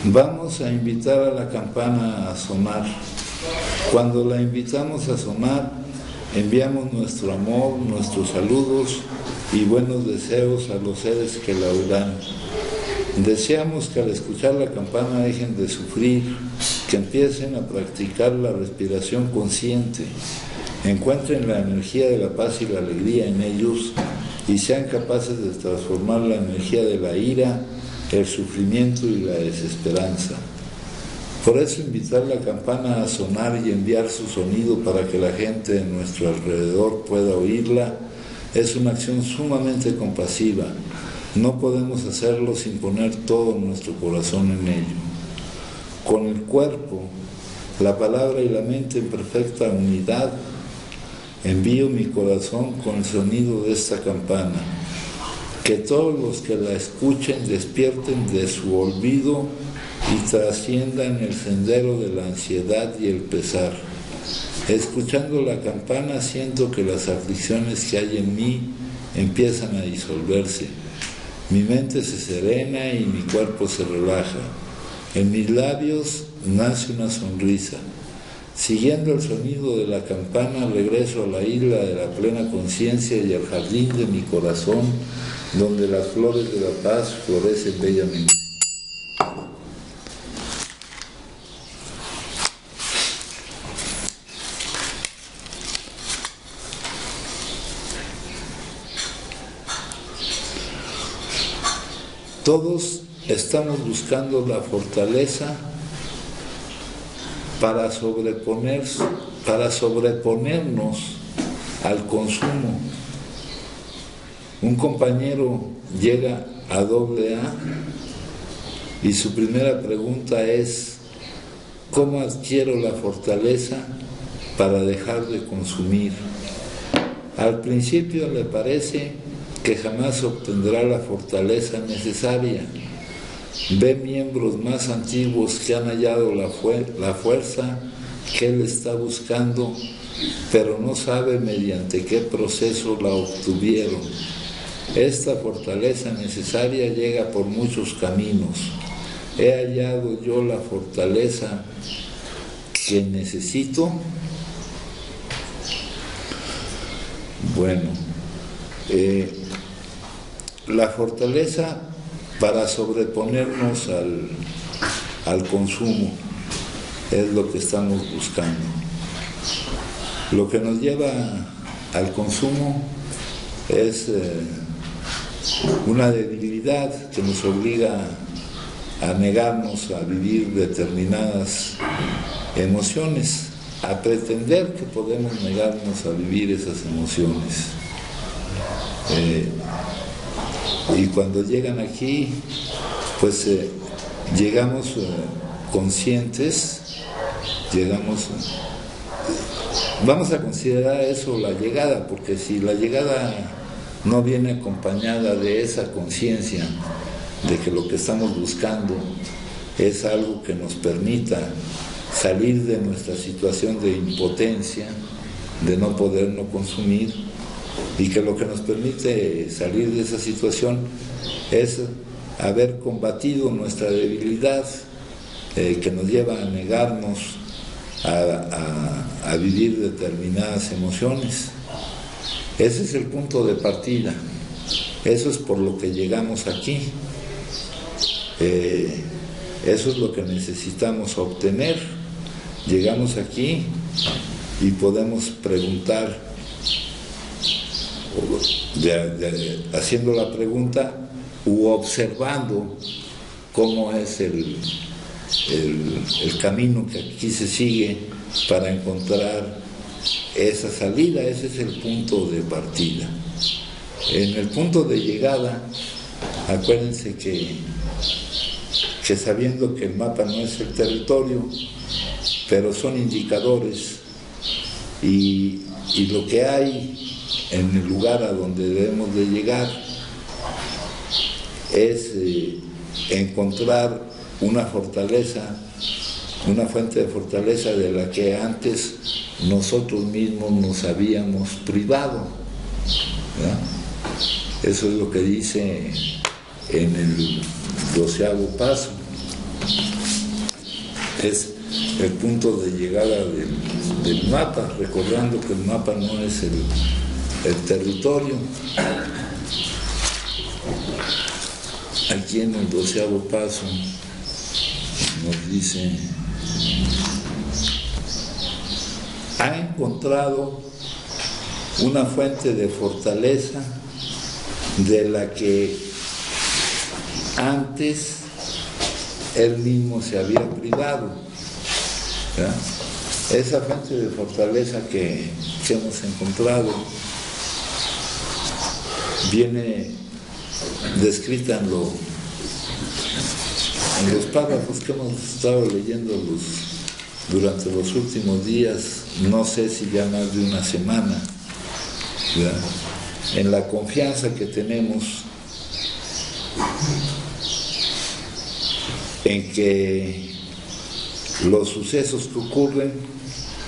Vamos a invitar a la campana a sonar. Cuando la invitamos a sonar, enviamos nuestro amor, nuestros saludos y buenos deseos a los seres que la oirán. Deseamos que al escuchar la campana dejen de sufrir, que empiecen a practicar la respiración consciente, encuentren la energía de la paz y la alegría en ellos y sean capaces de transformar la energía de la ira, el sufrimiento y la desesperanza. Por eso invitar la campana a sonar y enviar su sonido para que la gente de nuestro alrededor pueda oírla es una acción sumamente compasiva. No podemos hacerlo sin poner todo nuestro corazón en ello. Con el cuerpo, la palabra y la mente en perfecta unidad, envío mi corazón con el sonido de esta campana. Que todos los que la escuchen despierten de su olvido y trasciendan el sendero de la ansiedad y el pesar. Escuchando la campana siento que las aflicciones que hay en mí empiezan a disolverse. Mi mente se serena y mi cuerpo se relaja. En mis labios nace una sonrisa. Siguiendo el sonido de la campana regreso a la isla de la plena conciencia y al jardín de mi corazón, donde las flores de la paz florecen bellamente. Todos estamos buscando la fortaleza para sobreponernos al consumo. Un compañero llega a AA y su primera pregunta es: ¿cómo adquiero la fortaleza para dejar de consumir? Al principio le parece que jamás obtendrá la fortaleza necesaria. Ve miembros más antiguos que han hallado la fuerza que él está buscando, pero no sabe mediante qué proceso la obtuvieron. Esta fortaleza necesaria llega por muchos caminos. ¿He hallado yo la fortaleza que necesito? Bueno, la fortaleza para sobreponernos al consumo es lo que estamos buscando. Lo que nos lleva al consumo es una debilidad que nos obliga a negarnos a vivir determinadas emociones, a pretender que podemos negarnos a vivir esas emociones. Y cuando llegan aquí, pues llegamos conscientes, vamos a considerar eso la llegada, porque si la llegada no viene acompañada de esa conciencia de que lo que estamos buscando es algo que nos permita salir de nuestra situación de impotencia, de no poder no consumir, y que lo que nos permite salir de esa situación es haber combatido nuestra debilidad, que nos lleva a negarnos a vivir determinadas emociones. Ese es el punto de partida, eso es por lo que llegamos aquí, eso es lo que necesitamos obtener. Llegamos aquí y podemos preguntar, haciendo la pregunta u observando cómo es el camino que aquí se sigue para encontrar esa salida. Ese es el punto de partida. En el punto de llegada, acuérdense que sabiendo que el mapa no es el territorio, pero son indicadores, y lo que hay en el lugar a donde debemos de llegar es encontrar una fortaleza, una fuente de fortaleza de la que antes nosotros mismos nos habíamos privado, ¿verdad? Eso es lo que dice en el 12º paso. es el punto de llegada del mapa, recordando que el mapa no es el territorio. Aquí en el 12º paso nos dice: ha encontrado una fuente de fortaleza de la que antes él mismo se había privado, ¿verdad? Esa fuente de fortaleza que hemos encontrado viene descrita en los párrafos que hemos estado leyendo durante los últimos días, no sé si ya más de una semana, ¿verdad? En la confianza que tenemos en que los sucesos que ocurren,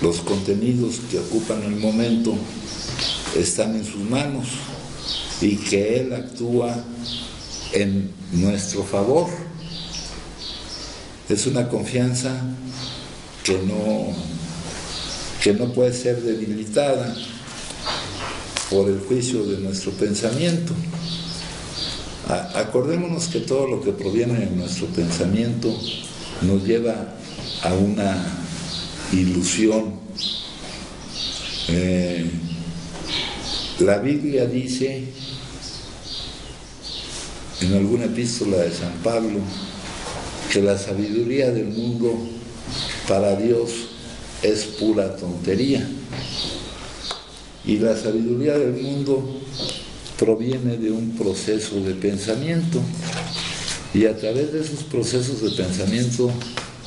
los contenidos que ocupan el momento, están en sus manos y que Él actúa en nuestro favor. Es una confianza que no puede ser debilitada por el juicio de nuestro pensamiento. Acordémonos que todo lo que proviene de nuestro pensamiento nos lleva a una ilusión. La Biblia dice en alguna epístola de San Pablo que la sabiduría del mundo para Dios es pura tontería, y la sabiduría del mundo proviene de un proceso de pensamiento, y a través de esos procesos de pensamiento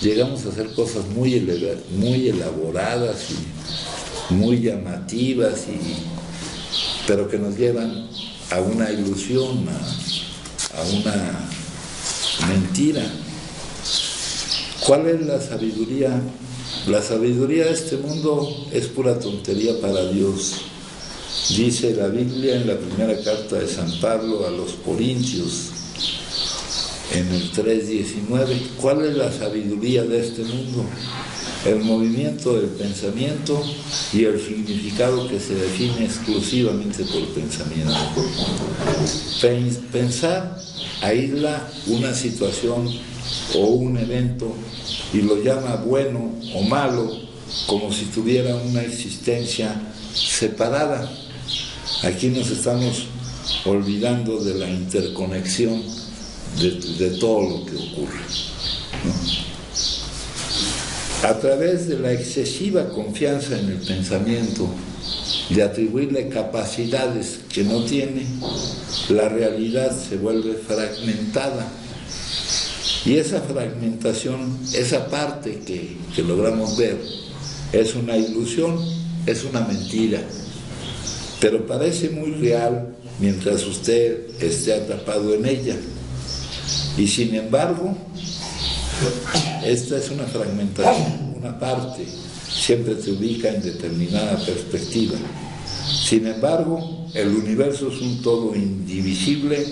llegamos a hacer cosas muy elaboradas y muy llamativas, pero que nos llevan a una ilusión, a una mentira. ¿Cuál es la sabiduría? La sabiduría de este mundo es pura tontería para Dios. Dice la Biblia en la primera carta de San Pablo a los Corintios, en el 3:19, ¿cuál es la sabiduría de este mundo? El movimiento del pensamiento y el significado que se define exclusivamente por pensamiento. Pensar aísla una situación o un evento y lo llama bueno o malo, como si tuviera una existencia separada. Aquí nos estamos olvidando de la interconexión de todo lo que ocurre, ¿no? A través de la excesiva confianza en el pensamiento, de atribuirle capacidades que no tiene, la realidad se vuelve fragmentada. Y esa fragmentación, esa parte que logramos ver, es una ilusión, es una mentira, pero parece muy real mientras usted esté atrapado en ella. Y sin embargo, esta es una fragmentación, una parte, siempre se ubica en determinada perspectiva. Sin embargo, el universo es un todo indivisible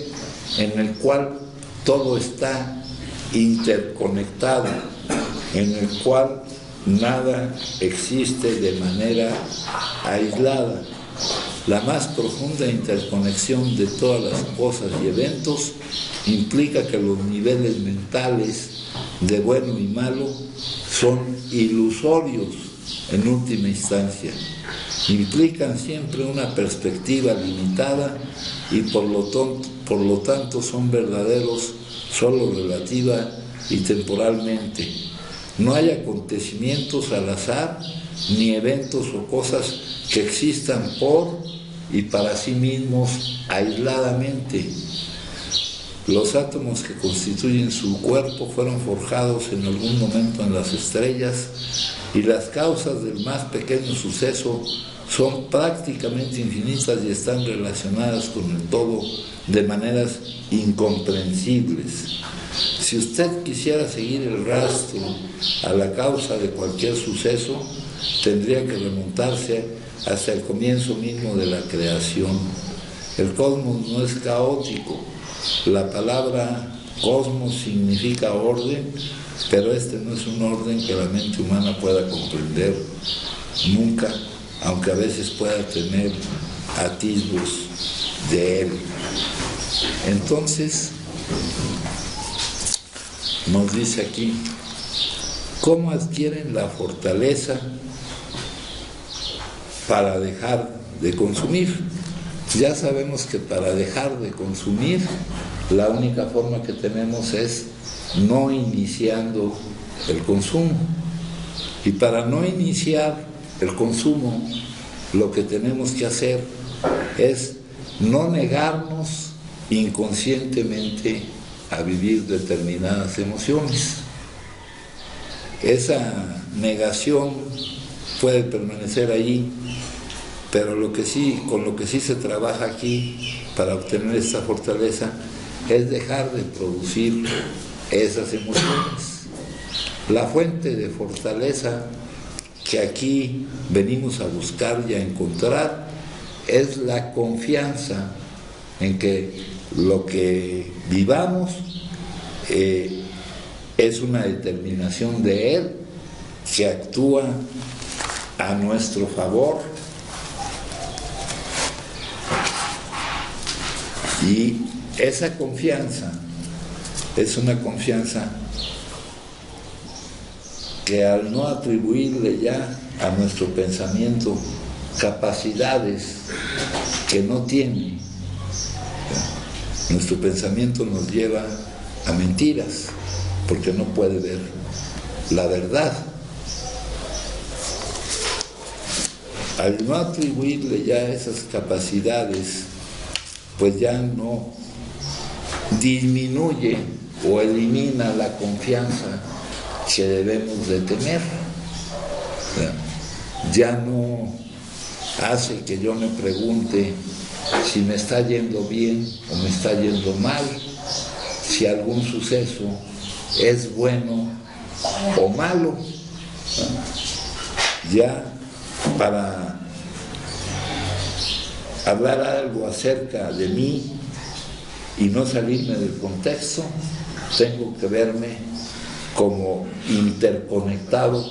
en el cual todo está interconectado, en el cual nada existe de manera aislada. La más profunda interconexión de todas las cosas y eventos implica que los niveles mentales de bueno y malo son ilusorios en última instancia. Implican siempre una perspectiva limitada y por lo tanto son verdaderos solo relativa y temporalmente. No hay acontecimientos al azar, ni eventos o cosas que existan por y para sí mismos aisladamente. Los átomos que constituyen su cuerpo fueron forjados en algún momento en las estrellas, y las causas del más pequeño suceso son prácticamente infinitas y están relacionadas con el todo de maneras incomprensibles. Si usted quisiera seguir el rastro a la causa de cualquier suceso, tendría que remontarse hasta el comienzo mismo de la creación. El cosmos no es caótico, La palabra cosmos significa orden, pero este no es un orden que la mente humana pueda comprender nunca, aunque a veces pueda tener atisbos de él. Entonces, nos dice aquí, ¿cómo adquieren la fortaleza para dejar de consumir? Ya sabemos que para dejar de consumir, la única forma que tenemos es no iniciando el consumo. Y para no iniciar el consumo, lo que tenemos que hacer es no negarnos inconscientemente a vivir determinadas emociones. Esa negación puede permanecer allí, pero con lo que sí se trabaja aquí para obtener esta fortaleza es dejar de producir esas emociones. La fuente de fortaleza que aquí venimos a buscar y a encontrar es la confianza en que lo que vivamos es una determinación de Él que actúa a nuestro favor, y esa confianza es una confianza que, al no atribuirle ya a nuestro pensamiento capacidades que no tiene, nuestro pensamiento nos lleva a mentiras, porque no puede ver la verdad. Al no atribuirle ya esas capacidades, pues ya no disminuye o elimina la confianza que debemos de tener. Ya no hace que yo me pregunte si me está yendo bien o me está yendo mal, si algún suceso es bueno o malo. Ya para hablar algo acerca de mí y no salirme del contexto, tengo que verme como interconectado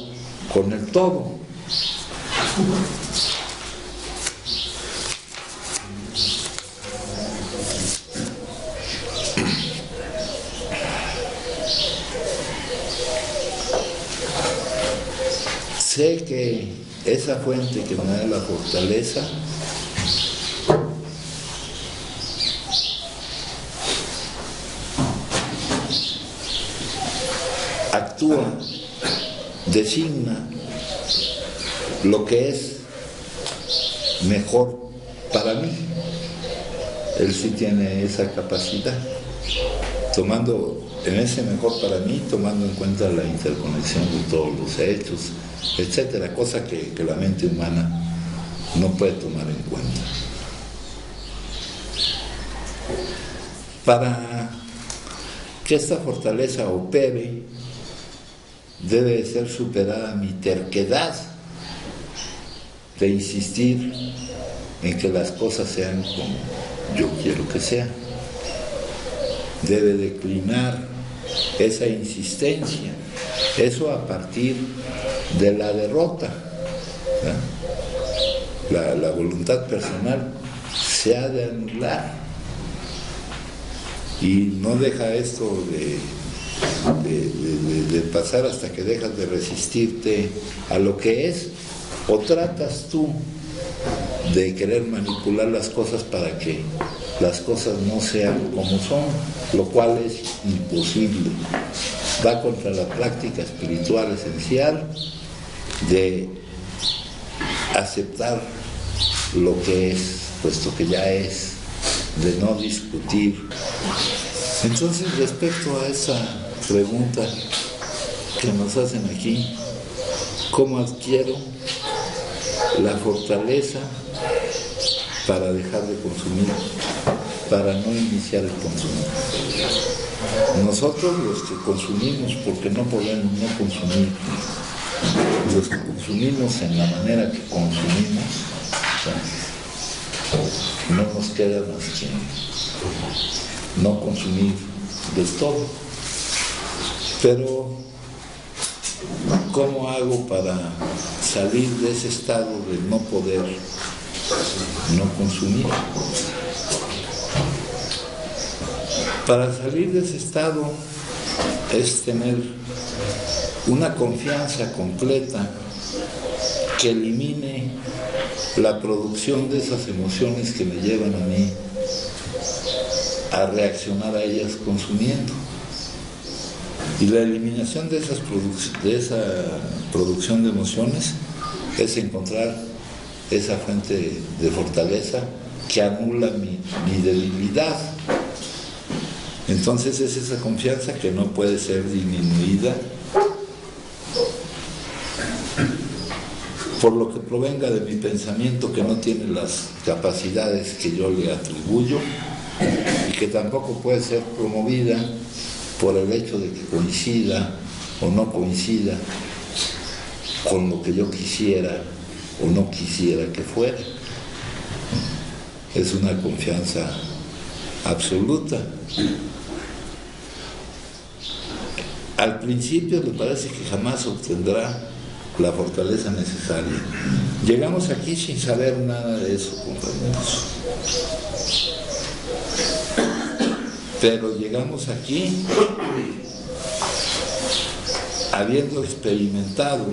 con el todo. Sé que esa fuente que me da la fortaleza actúa, designa lo que es mejor para mí. Él sí tiene esa capacidad, tomando en ese mejor para mí, tomando en cuenta la interconexión de todos los hechos, etcétera, cosa que la mente humana no puede tomar en cuenta. Para que esta fortaleza opere, debe ser superada mi terquedad de insistir en que las cosas sean como yo quiero que sean. Debe declinar esa insistencia, eso a partir de la derrota. La voluntad personal se ha de anular, y no deja esto de pasar hasta que dejas de resistirte a lo que es, o tratas tú de querer manipular las cosas para que las cosas no sean como son, lo cual es imposible. Va contra la práctica espiritual esencial de aceptar lo que es, puesto que ya es, de no discutir. Entonces, respecto a esa pregunta que nos hacen aquí, ¿cómo adquiero la fortaleza para dejar de consumir, para no iniciar el consumo? Nosotros, los que consumimos porque no podemos no consumir, los que consumimos en la manera que consumimos, no nos queda más que no consumir del todo. Pero, ¿cómo hago para salir de ese estado de no poder no consumir? Para salir de ese estado es tener una confianza completa que elimine la producción de esas emociones que me llevan a mí a reaccionar a ellas consumiendo. Y la eliminación de esa producción de emociones es encontrar esa fuente de fortaleza que anula mi debilidad. Entonces es esa confianza que no puede ser disminuida por lo que provenga de mi pensamiento, que no tiene las capacidades que yo le atribuyo y que tampoco puede ser promovida por el hecho de que coincida o no coincida con lo que yo quisiera o no quisiera que fuera. Es una confianza absoluta. Al principio me parece que jamás obtendrá la fortaleza necesaria. Llegamos aquí sin saber nada de eso, compañeros. Pero llegamos aquí habiendo experimentado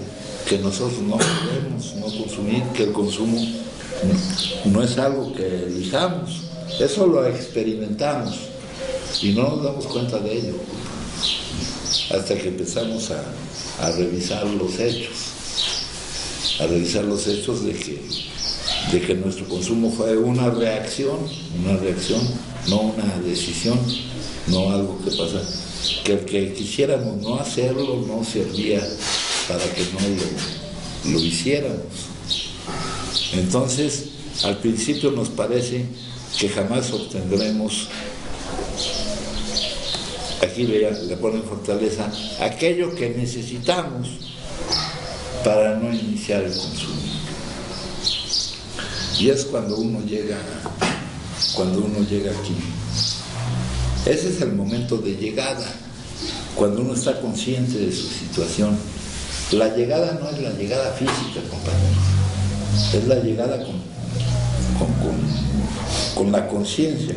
que nosotros no podemos no consumir, que el consumo no es algo que elijamos, eso lo experimentamos y no nos damos cuenta de ello hasta que empezamos a revisar los hechos, de que nuestro consumo fue una reacción, no una decisión, no algo que pasa, que el que quisiéramos no hacerlo no servía para que no lo hiciéramos. Entonces, al principio nos parece que jamás obtendremos, aquí le ponen fortaleza, aquello que necesitamos para no iniciar el consumo. Y es cuando uno llega aquí. Ese es el momento de llegada, cuando uno está consciente de su situación. La llegada no es la llegada física, compañeros, es la llegada con la conciencia,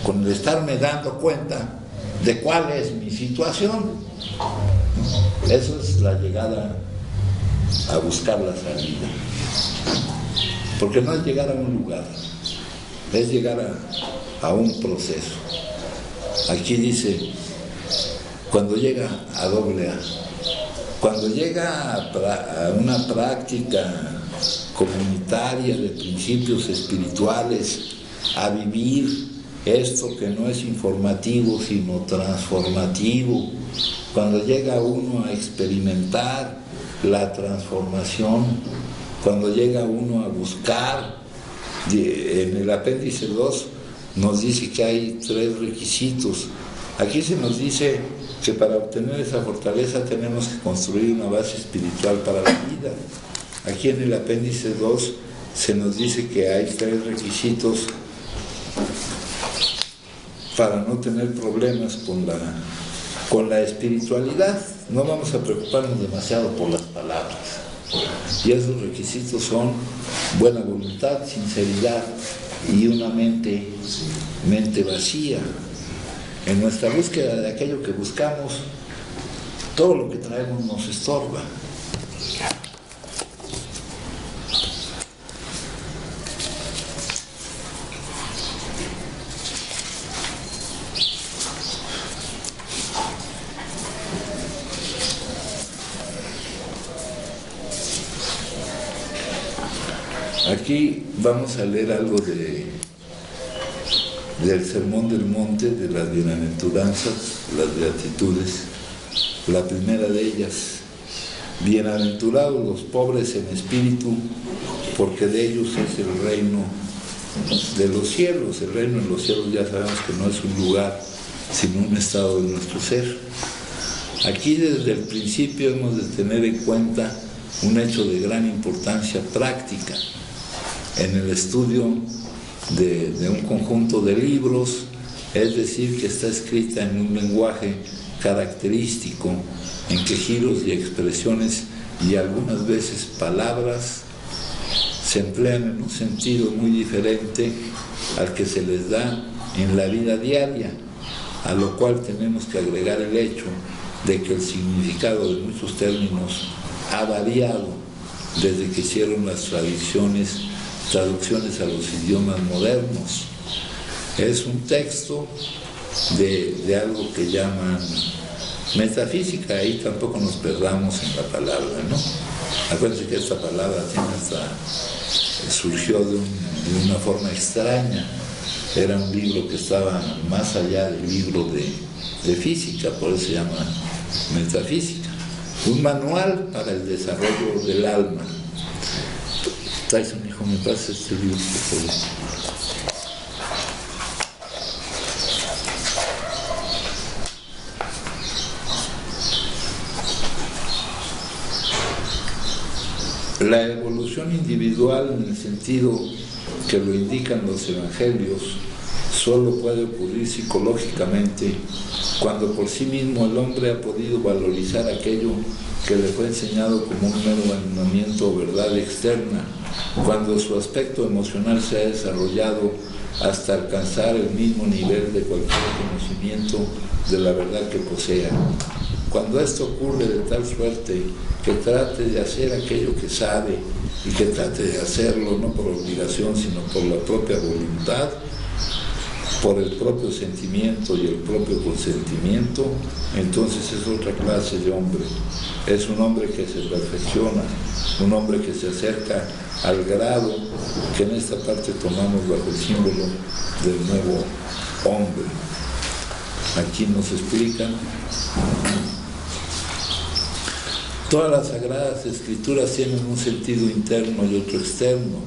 con el estarme dando cuenta de cuál es mi situación. Eso es la llegada a buscar la salida. Porque no es llegar a un lugar, es llegar a un proceso. Aquí dice, cuando llega a AA, cuando llega a una práctica comunitaria de principios espirituales, a vivir esto que no es informativo sino transformativo, cuando llega uno a experimentar la transformación, cuando llega uno a buscar, en el apéndice 2 nos dice que hay 3 requisitos. Aquí se nos dice que para obtener esa fortaleza tenemos que construir una base espiritual para la vida. Aquí en el apéndice 2 se nos dice que hay 3 requisitos para no tener problemas con la espiritualidad. No vamos a preocuparnos demasiado por las palabras. Y esos requisitos son buena voluntad, sinceridad y una mente vacía. En nuestra búsqueda de aquello que buscamos, todo lo que traemos nos estorba. Aquí vamos a leer algo del Sermón del Monte, de las bienaventuranzas, las beatitudes. La primera de ellas: bienaventurados los pobres en espíritu, porque de ellos es el reino de los cielos. El reino de los cielos ya sabemos que no es un lugar, sino un estado de nuestro ser. Aquí desde el principio hemos de tener en cuenta un hecho de gran importancia práctica en el estudio de un conjunto de libros es decir, que está escrita en un lenguaje característico, en que giros y expresiones y algunas veces palabras se emplean en un sentido muy diferente al que se les da en la vida diaria, a lo cual tenemos que agregar el hecho de que el significado de muchos términos ha variado desde que hicieron las traducciones a los idiomas modernos. Es un texto de algo que llaman metafísica, ahí tampoco nos perdamos en la palabra, ¿no? Acuérdense que esta palabra surgió de una forma extraña. Era un libro que estaba más allá del libro de física, por eso se llama metafísica. Un manual para el desarrollo del alma. Tyson, hijo, ¿me pasa este libro, por favor? La evolución individual, en el sentido que lo indican los evangelios, solo puede ocurrir psicológicamente cuando por sí mismo el hombre ha podido valorizar aquello que le fue enseñado como un mero mandamiento o verdad externa, cuando su aspecto emocional se ha desarrollado hasta alcanzar el mismo nivel de cualquier conocimiento de la verdad que posea. Cuando esto ocurre de tal suerte que trate de hacer aquello que sabe y que trate de hacerlo no por obligación sino por la propia voluntad, por el propio sentimiento y el propio consentimiento, entonces es otra clase de hombre. Es un hombre que se perfecciona, un hombre que se acerca al grado que en esta parte tomamos bajo el símbolo del nuevo hombre. Aquí nos explican. Todas las Sagradas Escrituras tienen un sentido interno y otro externo.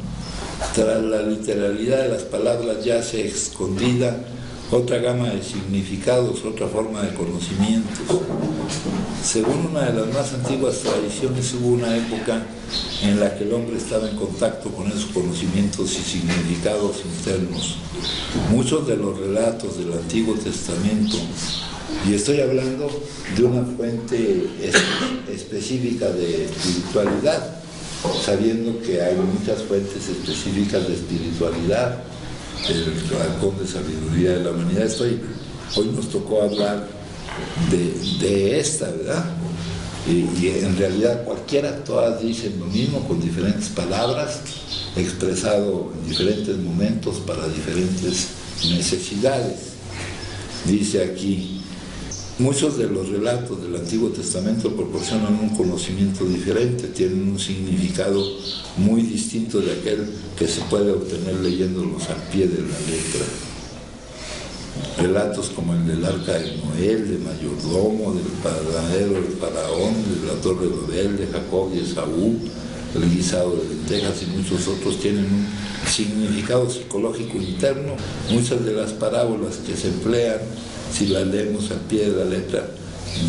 Tras la literalidad de las palabras yace escondida otra gama de significados, otra forma de conocimientos. Según una de las más antiguas tradiciones, hubo una época en la que el hombre estaba en contacto con esos conocimientos y significados internos. Muchos de los relatos del Antiguo Testamento, y estoy hablando de una fuente específica de espiritualidad, sabiendo que hay muchas fuentes específicas de espiritualidad, el Arcón de Sabiduría de la Humanidad. Hoy nos tocó hablar de esta, ¿verdad? Y en realidad todas dicen lo mismo con diferentes palabras, expresado en diferentes momentos para diferentes necesidades. Dice aquí: muchos de los relatos del Antiguo Testamento proporcionan un conocimiento diferente, tienen un significado muy distinto de aquel que se puede obtener leyéndolos al pie de la letra. Relatos como el del Arca de Noé, de Mayordomo, del panadero del Faraón, de la Torre de Babel, de Jacob y Esaú, el guisado de lentejas y muchos otros tienen un significado psicológico interno. Muchas de las parábolas que se emplean, si las leemos al pie de la letra,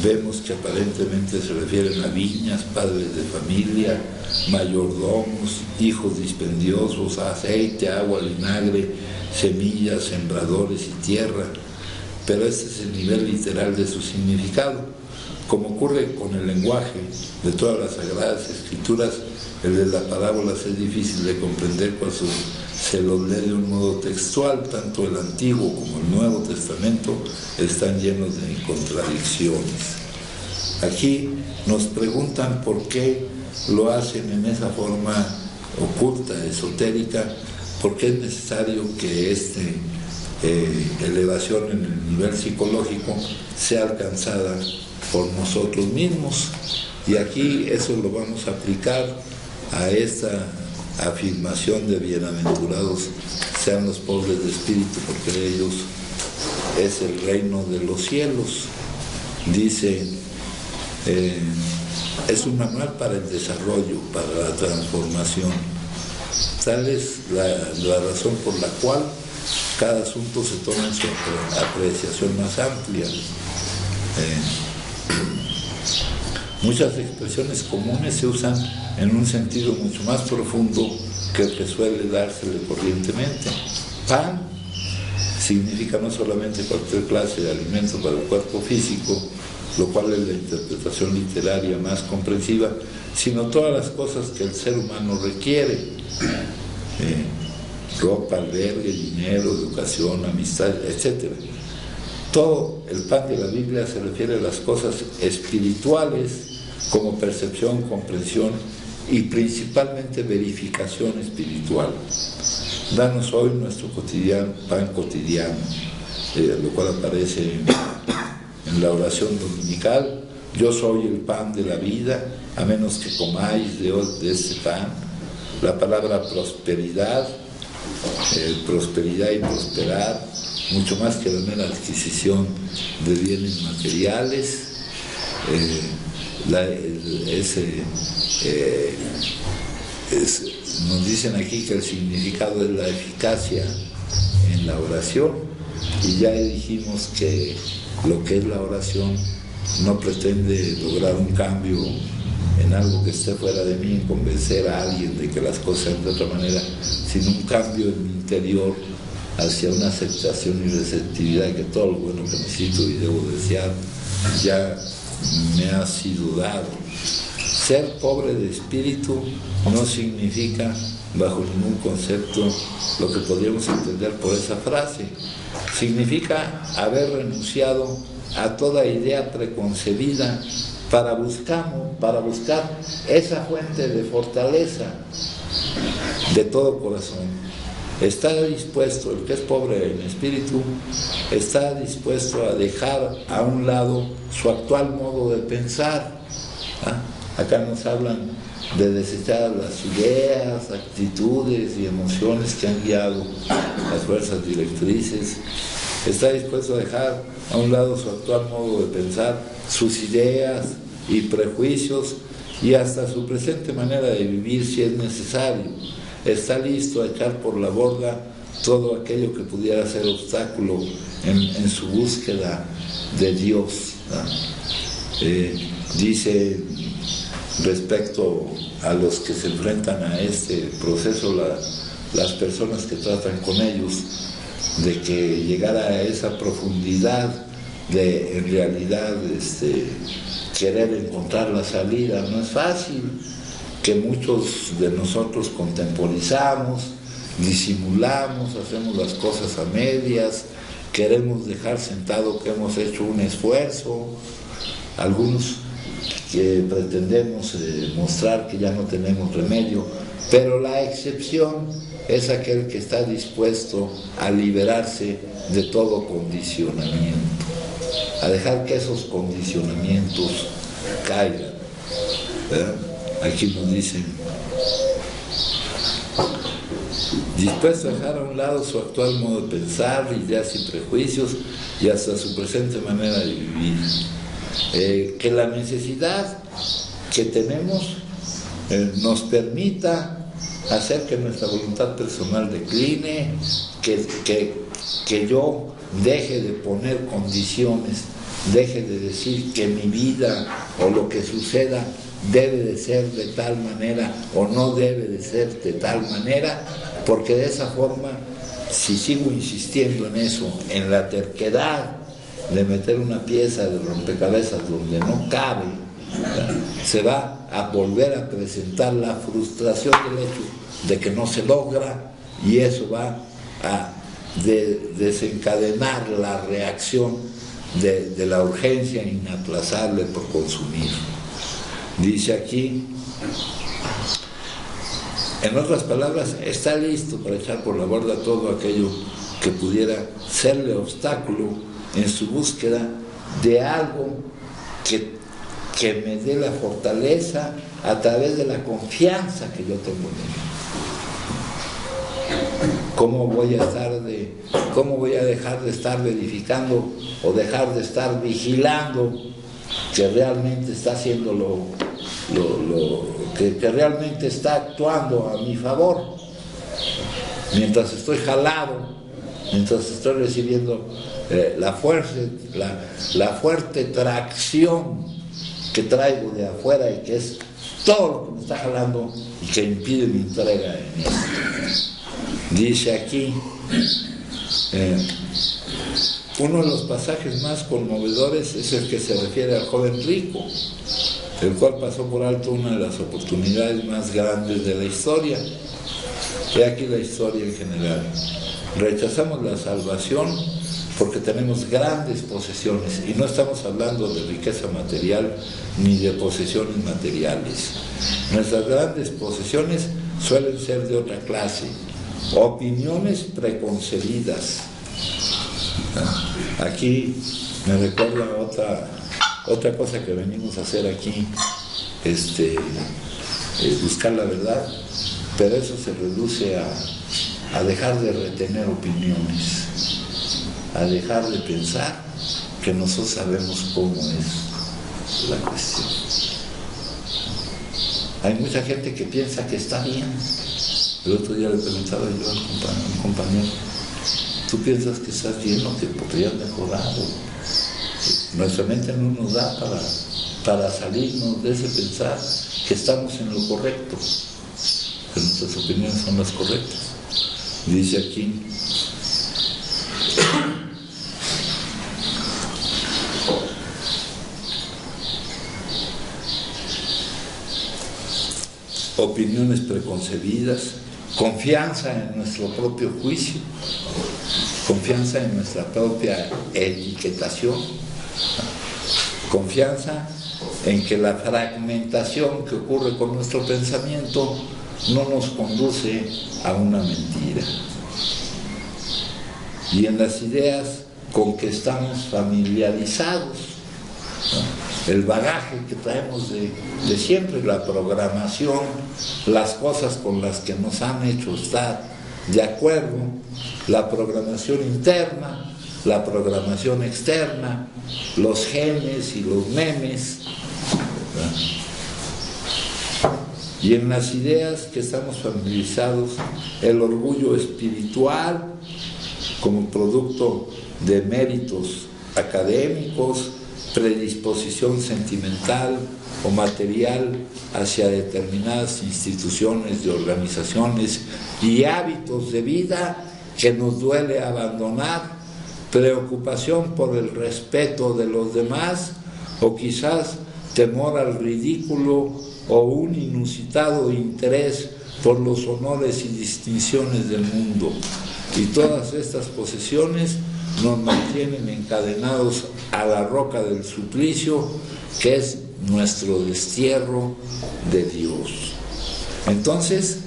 vemos que aparentemente se refieren a viñas, padres de familia, mayordomos, hijos dispendiosos, aceite, agua, vinagre, semillas, sembradores y tierra. Pero este es el nivel literal de su significado. Como ocurre con el lenguaje de todas las Sagradas Escrituras, el de las parábolas es difícil de comprender cuando se los lee de un modo textual. Tanto el Antiguo como el Nuevo Testamento están llenos de contradicciones. Aquí nos preguntan por qué lo hacen en esa forma oculta, esotérica, por qué es necesario que esta elevación en el nivel psicológico sea alcanzada por nosotros mismos. Y aquí eso lo vamos a aplicar a esta afirmación de bienaventurados sean los pobres de espíritu, porque de ellos es el reino de los cielos. Dice, es un manual para el desarrollo, para la transformación. Tal es la razón por la cual cada asunto se toma en su apreciación más amplia. Muchas expresiones comunes se usan en un sentido mucho más profundo que el que suele dársele corrientemente. Pan significa no solamente cualquier clase de alimento para el cuerpo físico, lo cual es la interpretación literaria más comprensiva, sino todas las cosas que el ser humano requiere. Ropa, albergue, dinero, educación, amistad, etc. Todo el pan de la Biblia se refiere a las cosas espirituales como percepción, comprensión y principalmente verificación espiritual. Danos hoy nuestro pan cotidiano, lo cual aparece en la oración dominical. Yo soy el pan de la vida, a menos que comáis de este pan. La palabra prosperidad, prosperidad y prosperar, mucho más que la mera adquisición de bienes materiales. Nos dicen aquí que el significado es la eficacia en la oración, y ya dijimos que lo que es la oración no pretende lograr un cambio en algo que esté fuera de mí, en convencer a alguien de que las cosas sean de otra manera, sino un cambio en mi interior hacia una aceptación y receptividad que todo lo bueno que necesito y debo desear ya me ha sido dado. Ser pobre de espíritu no significa, bajo ningún concepto, lo que podríamos entender por esa frase. Significa haber renunciado a toda idea preconcebida para buscar esa fuente de fortaleza de todo corazón. Está dispuesto, el que es pobre en espíritu, está dispuesto a dejar a un lado su actual modo de pensar. Acá nos hablan de desechar las ideas, actitudes y emociones que han guiado las fuerzas directrices. Está dispuesto a dejar a un lado su actual modo de pensar, sus ideas y prejuicios y hasta su presente manera de vivir si es necesario. Está listo a echar por la borda todo aquello que pudiera ser obstáculo en su búsqueda de Dios. Dice respecto a los que se enfrentan a este proceso, las personas que tratan con ellos, de que llegar a esa profundidad de en realidad querer encontrar la salida no es fácil, que muchos de nosotros contemporizamos, disimulamos, hacemos las cosas a medias, queremos dejar sentado que hemos hecho un esfuerzo, algunos que pretendemos mostrar que ya no tenemos remedio, pero la excepción es aquel que está dispuesto a liberarse de todo condicionamiento, a dejar que esos condicionamientos caigan, ¿verdad? Aquí nos dicen, dispuesto a dejar a un lado su actual modo de pensar, ideas y prejuicios y hasta su presente manera de vivir. Que la necesidad que tenemos nos permita hacer que nuestra voluntad personal decline, que yo deje de poner condiciones, deje de decir que mi vida o lo que suceda debe de ser de tal manera o no debe de ser de tal manera, porque de esa forma, si sigo insistiendo en eso, en la terquedad de meter una pieza de rompecabezas donde no cabe, se va a volver a presentar la frustración del hecho de que no se logra, y eso va a desencadenar la reacción de la urgencia inaplazable por consumir. Dice aquí, en otras palabras, está listo para echar por la borda todo aquello que pudiera serle obstáculo en su búsqueda de algo que me dé la fortaleza a través de la confianza que yo tengo en él. ¿Cómo voy a dejar de estar verificando o dejar de estar vigilando que realmente está haciendo que realmente está actuando a mi favor? Mientras estoy jalado, mientras estoy recibiendo la fuerte tracción que traigo de afuera y que es todo lo que me está jalando y que impide mi entrega en esto. Dice aquí, Uno de los pasajes más conmovedores es el que se refiere al joven rico, el cual pasó por alto una de las oportunidades más grandes de la historia. He aquí la historia en general. Rechazamos la salvación porque tenemos grandes posesiones, y no estamos hablando de riqueza material ni de posesiones materiales. Nuestras grandes posesiones suelen ser de otra clase, opiniones preconcebidas. Aquí me recuerda otra cosa que venimos a hacer aquí, buscar la verdad, pero eso se reduce a dejar de retener opiniones, a dejar de pensar que nosotros sabemos cómo es la cuestión. Hay mucha gente que piensa que está bien. El otro día le preguntaba yo a un compañero, ¿tú piensas que estás bien o que podrías mejorar? Nuestra mente no nos da para salirnos de ese pensar que estamos en lo correcto, que nuestras opiniones son las correctas. Dice aquí, opiniones preconcebidas, confianza en nuestro propio juicio, confianza en nuestra propia etiquetación, confianza en que la fragmentación que ocurre con nuestro pensamiento no nos conduce a una mentira. Y en las ideas con que estamos familiarizados, ¿no? El bagaje que traemos de siempre, la programación, las cosas con las que nos han hecho estar de acuerdo, la programación interna, la programación externa, los genes y los memes, ¿verdad? Y en las ideas que estamos familiarizados, el orgullo espiritual como producto de méritos académicos, predisposición sentimental o material hacia determinadas instituciones y organizaciones y hábitos de vida que nos duele abandonar, preocupación por el respeto de los demás o quizás temor al ridículo o un inusitado interés por los honores y distinciones del mundo. Y todas estas posesiones nos mantienen encadenados a la roca del suplicio, que es nuestro destierro de Dios. Entonces,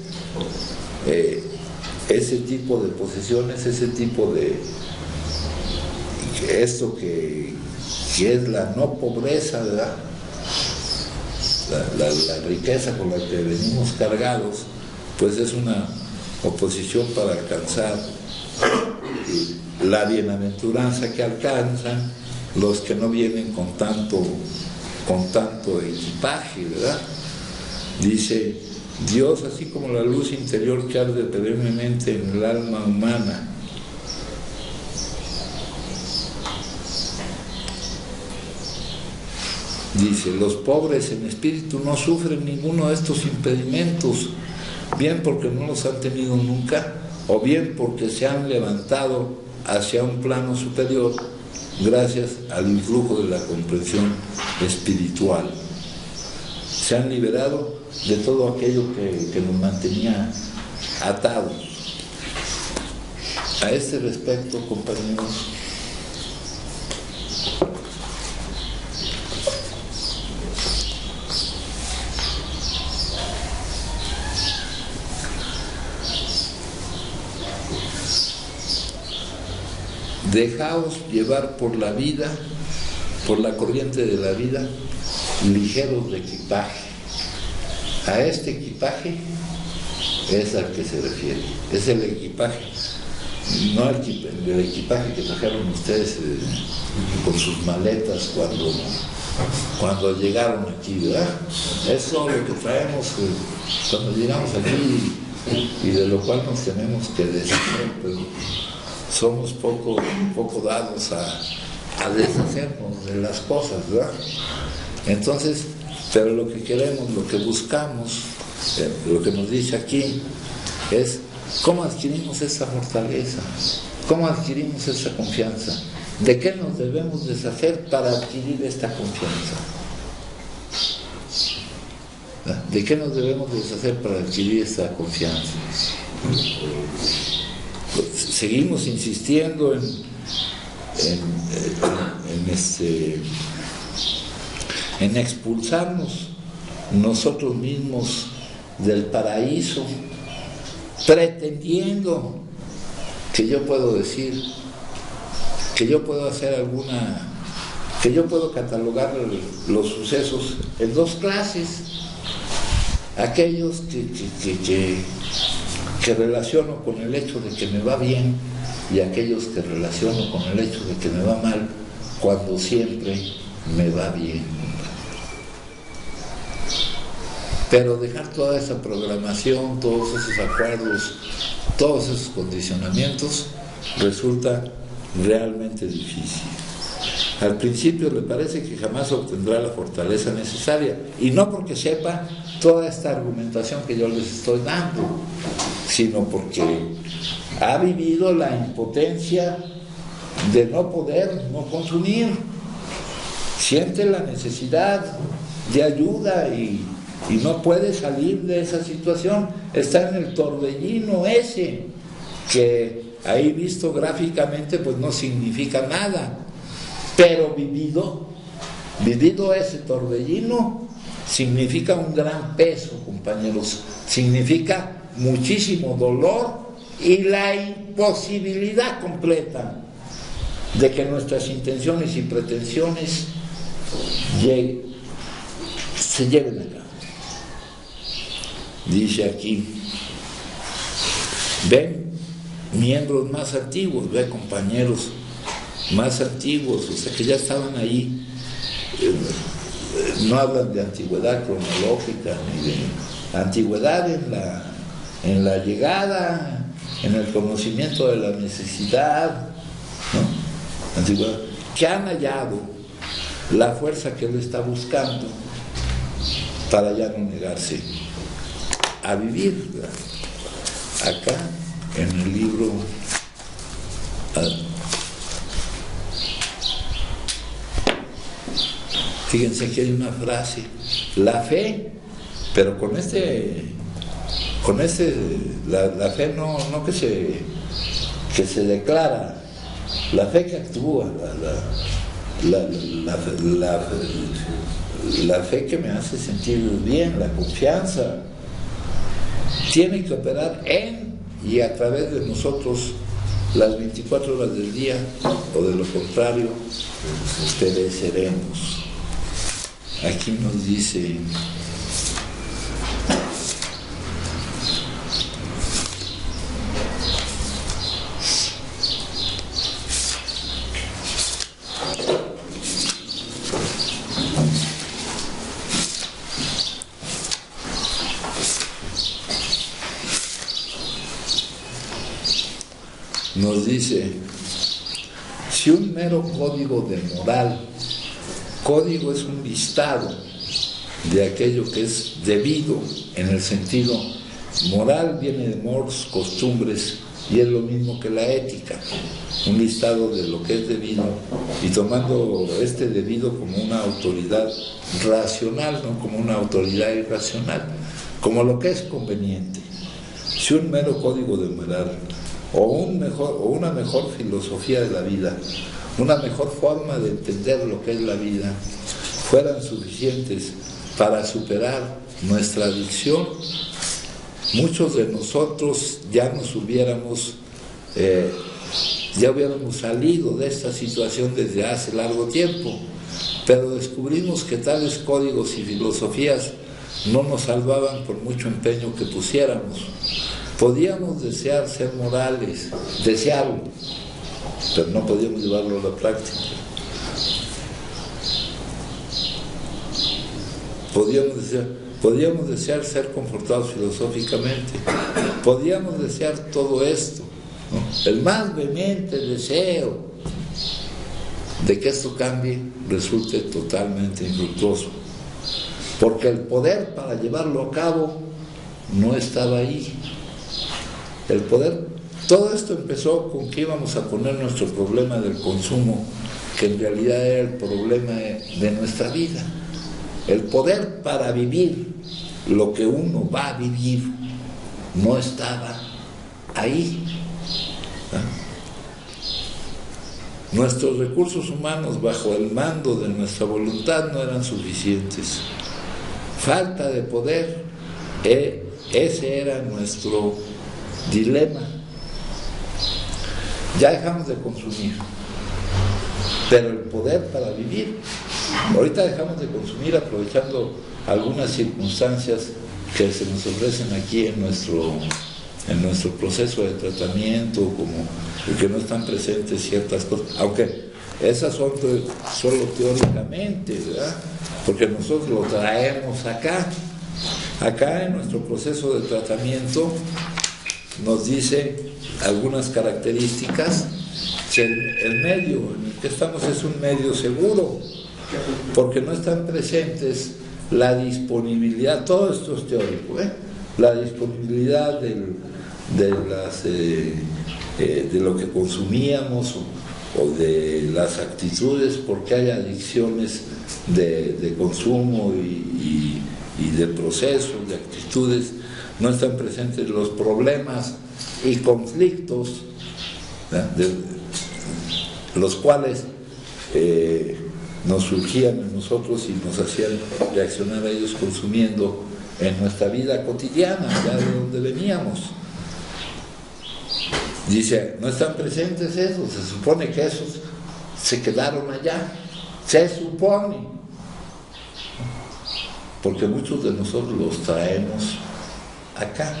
ese tipo de posesiones, ese tipo de esto que es la no pobreza, ¿verdad? La riqueza con la que venimos cargados, pues es una oposición para alcanzar la bienaventuranza que alcanzan los que no vienen con tanto equipaje, ¿verdad? Dice, Dios, así como la luz interior que arde perennemente en el alma humana, dice, los pobres en espíritu no sufren ninguno de estos impedimentos, bien porque no los han tenido nunca, o bien porque se han levantado hacia un plano superior gracias al influjo de la comprensión espiritual. Se han liberado de todo aquello que nos mantenía atados. A este respecto, compañeros, dejaos llevar por la vida, por la corriente de la vida, ligeros de equipaje. A este equipaje es al que se refiere, es el equipaje, no el equipaje que trajeron ustedes con sus maletas cuando llegaron aquí, ¿verdad? Eso es lo que traemos cuando llegamos aquí y de lo cual nos tenemos que deshacer, pero somos poco dados a deshacernos de las cosas, ¿verdad? Entonces, pero lo que queremos, lo que buscamos, lo que nos dice aquí, es cómo adquirimos esa fortaleza, ¿Cómo adquirimos esta confianza? ¿De qué nos debemos deshacer para adquirir esta confianza? ¿De qué nos debemos deshacer para adquirir esta confianza? Seguimos insistiendo en expulsarnos nosotros mismos del paraíso, pretendiendo que yo puedo decir, que yo puedo hacer que yo puedo catalogar los sucesos en dos clases: aquellos que relaciono con el hecho de que me va bien y aquellos que relaciono con el hecho de que me va mal, cuando siempre me va bien. Pero dejar toda esa programación, todos esos acuerdos, todos esos condicionamientos resulta realmente difícil. Al principio le parece que jamás obtendrá la fortaleza necesaria, y no porque sepa toda esta argumentación que yo les estoy dando, sino porque ha vivido la impotencia de no poder, no consumir, siente la necesidad de ayuda y no puede salir de esa situación, está en el torbellino ese, que ahí visto gráficamente pues no significa nada, pero vivido ese torbellino significa un gran peso, compañeros, significa muchísimo dolor y la imposibilidad completa de que nuestras intenciones y pretensiones se lleven a cabo. Dice aquí, ven miembros más antiguos, ve compañeros más antiguos, o sea que ya estaban ahí, no hablan de antigüedad cronológica ni de antigüedad en la llegada, en el conocimiento de la necesidad, ¿no? Antigüedad, que han hallado la fuerza que él está buscando para ya no negarse a vivir. Acá en el libro fíjense que hay una frase: la fe, pero la fe no que se declara, la fe que actúa, la fe que me hace sentir bien, la confianza, tiene que operar en y a través de nosotros las 24 horas del día, o de lo contrario pereceremos. Aquí nos dice: si un mero código de moral, código es un listado de aquello que es debido en el sentido moral, viene de mores, costumbres, y es lo mismo que la ética, un listado de lo que es debido, y tomando este debido como una autoridad racional, no como una autoridad irracional, como lo que es conveniente. Si un mero código de moral o una mejor filosofía de la vida, una mejor forma de entender lo que es la vida, fueran suficientes para superar nuestra adicción, muchos de nosotros ya hubiéramos salido de esta situación desde hace largo tiempo, pero descubrimos que tales códigos y filosofías no nos salvaban por mucho empeño que pusiéramos. Podíamos desear ser morales, desearlo, pero no podíamos llevarlo a la práctica. Podíamos desear ser confortados filosóficamente, podíamos desear todo esto, ¿no? El más vehemente deseo de que esto cambie resulte totalmente infructuoso, porque el poder para llevarlo a cabo no estaba ahí. El poder Todo esto empezó con que íbamos a poner nuestro problema del consumo, que en realidad era el problema de nuestra vida. El poder para vivir lo que uno va a vivir no estaba ahí. Nuestros recursos humanos bajo el mando de nuestra voluntad no eran suficientes. Falta de poder, ese era nuestro dilema. Ya dejamos de consumir, pero el poder para vivir, ahorita dejamos de consumir aprovechando algunas circunstancias que se nos ofrecen aquí en nuestro proceso de tratamiento, como el que no están presentes ciertas cosas, aunque esas son solo teóricamente, ¿verdad? Porque nosotros lo traemos acá en nuestro proceso de tratamiento nos dice algunas características. El medio en el que estamos es un medio seguro, porque no están presentes la disponibilidad, todo esto es teórico, la disponibilidad de lo que consumíamos o de las actitudes, porque hay adicciones de consumo y de procesos, de actitudes. No están presentes los problemas y conflictos, de los cuales nos surgían en nosotros y nos hacían reaccionar a ellos consumiendo en nuestra vida cotidiana, ya de donde veníamos. Dice, no están presentes esos, se supone que esos se quedaron allá, se supone, porque muchos de nosotros los traemos acá,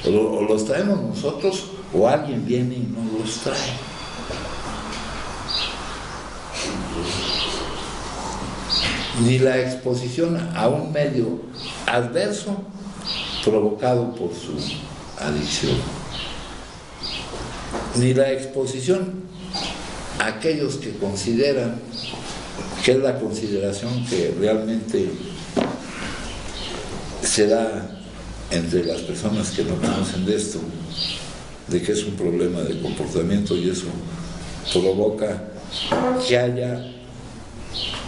o los traemos nosotros o alguien viene y nos los trae. Ni la exposición a un medio adverso provocado por su adicción, ni la exposición a aquellos que consideran, que es la consideración que realmente se da entre las personas que no conocen de esto, de que es un problema de comportamiento, y eso provoca que haya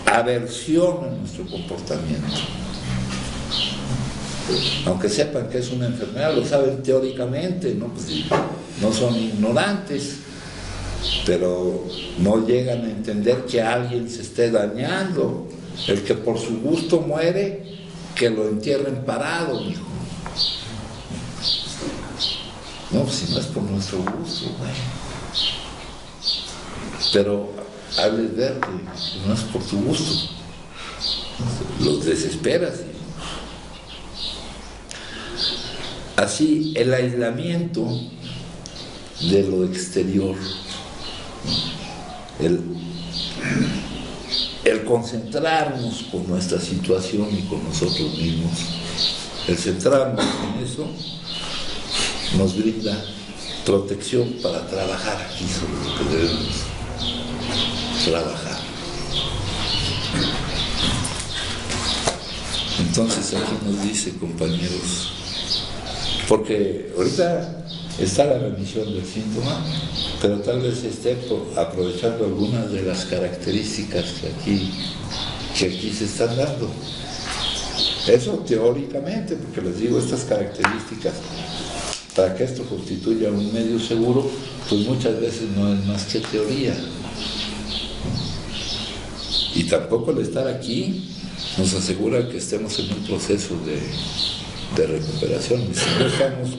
aversión a nuestro comportamiento. Aunque sepan que es una enfermedad, lo saben teóricamente, ¿no? Pues, no son ignorantes, pero no llegan a entender que alguien se esté dañando. El que por su gusto muere, que lo entierren parado, mijo. No, pues si no es por nuestro gusto, güey. Pero hables ver que no es por tu gusto. Los desesperas. Así, el aislamiento de lo exterior, el concentrarnos con nuestra situación y con nosotros mismos, el centrarnos en eso, nos brinda protección para trabajar aquí sobre lo que debemos trabajar. Entonces aquí nos dice, compañeros, porque ahorita está la remisión del síntoma, pero tal vez esté aprovechando algunas de las características que aquí se están dando. Eso teóricamente, porque les digo, estas características, para que esto constituya un medio seguro, pues muchas veces no es más que teoría. Y tampoco el estar aquí nos asegura que estemos en un proceso de recuperación. Y si no estamos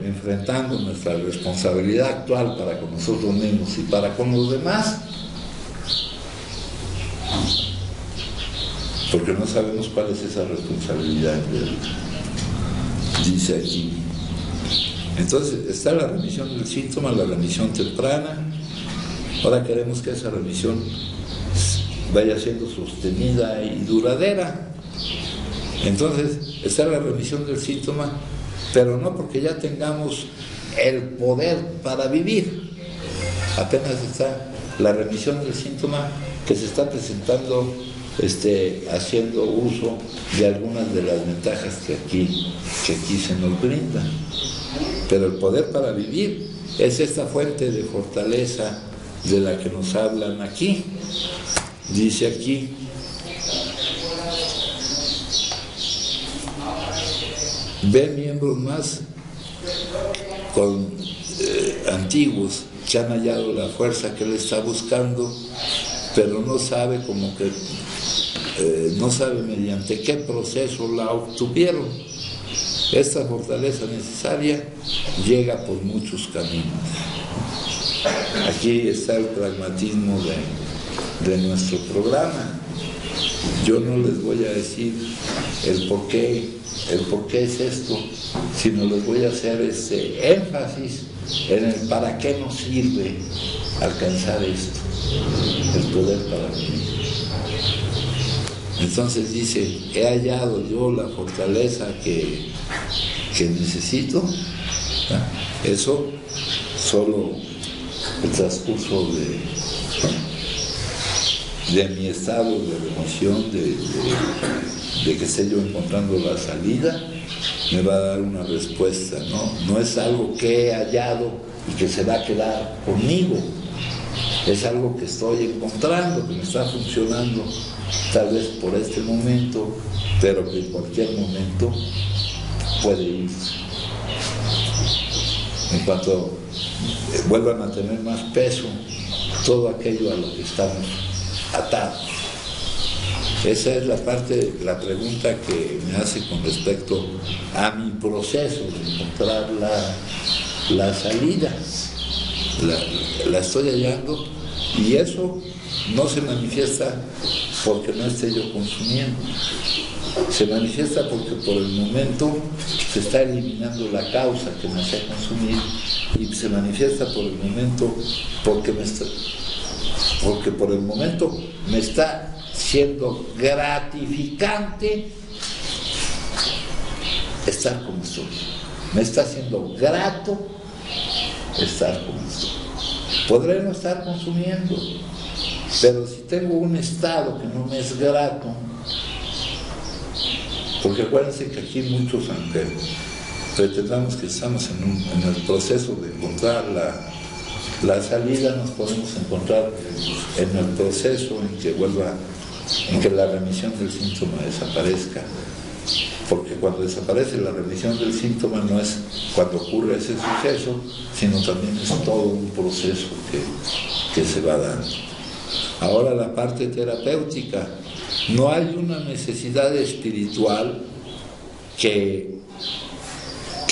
enfrentando nuestra responsabilidad actual para con nosotros mismos y para con los demás, porque no sabemos cuál es esa responsabilidad, dice aquí. Entonces está la remisión del síntoma, la remisión temprana. Ahora queremos que esa remisión vaya siendo sostenida y duradera. Entonces está la remisión del síntoma, pero no porque ya tengamos el poder para vivir. Apenas está la remisión del síntoma que se está presentando, haciendo uso de algunas de las ventajas que aquí se nos brindan. Pero el poder para vivir es esta fuente de fortaleza de la que nos hablan aquí. Dice aquí: ve miembros más antiguos que han hallado la fuerza que él está buscando, pero no sabe no sabe mediante qué proceso la obtuvieron. Esta fortaleza necesaria llega por muchos caminos. Aquí está el pragmatismo de nuestro programa. Yo no les voy a decir el por qué es esto, sino les voy a hacer énfasis en el para qué nos sirve alcanzar esto, el poder para vivir. Entonces dice: he hallado yo la fortaleza que necesito. Eso solo el transcurso de mi estado de remisión, de que esté yo encontrando la salida, me va a dar una respuesta, ¿no? No es algo que he hallado y que se va a quedar conmigo, es algo que estoy encontrando, que me está funcionando, tal vez por este momento, pero que en cualquier momento puede ir. En cuanto vuelvan a tener más peso todo aquello a lo que estamos atados. Esa es la pregunta que me hace con respecto a mi proceso de encontrar la salida. La estoy hallando, y eso no se manifiesta porque no esté yo consumiendo. Se manifiesta porque por el momento se está eliminando la causa que me hace consumir, y se manifiesta por el momento porque por el momento me está siendo gratificante estar como estoy. Me está siendo grato estar como estoy. Podré no estar consumiendo, pero si tengo un estado que no me es grato, porque acuérdense que aquí muchos, aunque pretendamos que estamos en el proceso de encontrar la salida, nos podemos encontrar en el proceso en que la remisión del síntoma desaparezca. Porque cuando desaparece la remisión del síntoma no es cuando ocurre ese suceso, sino también es todo un proceso que se va dando. Ahora la parte terapéutica. No hay una necesidad espiritual que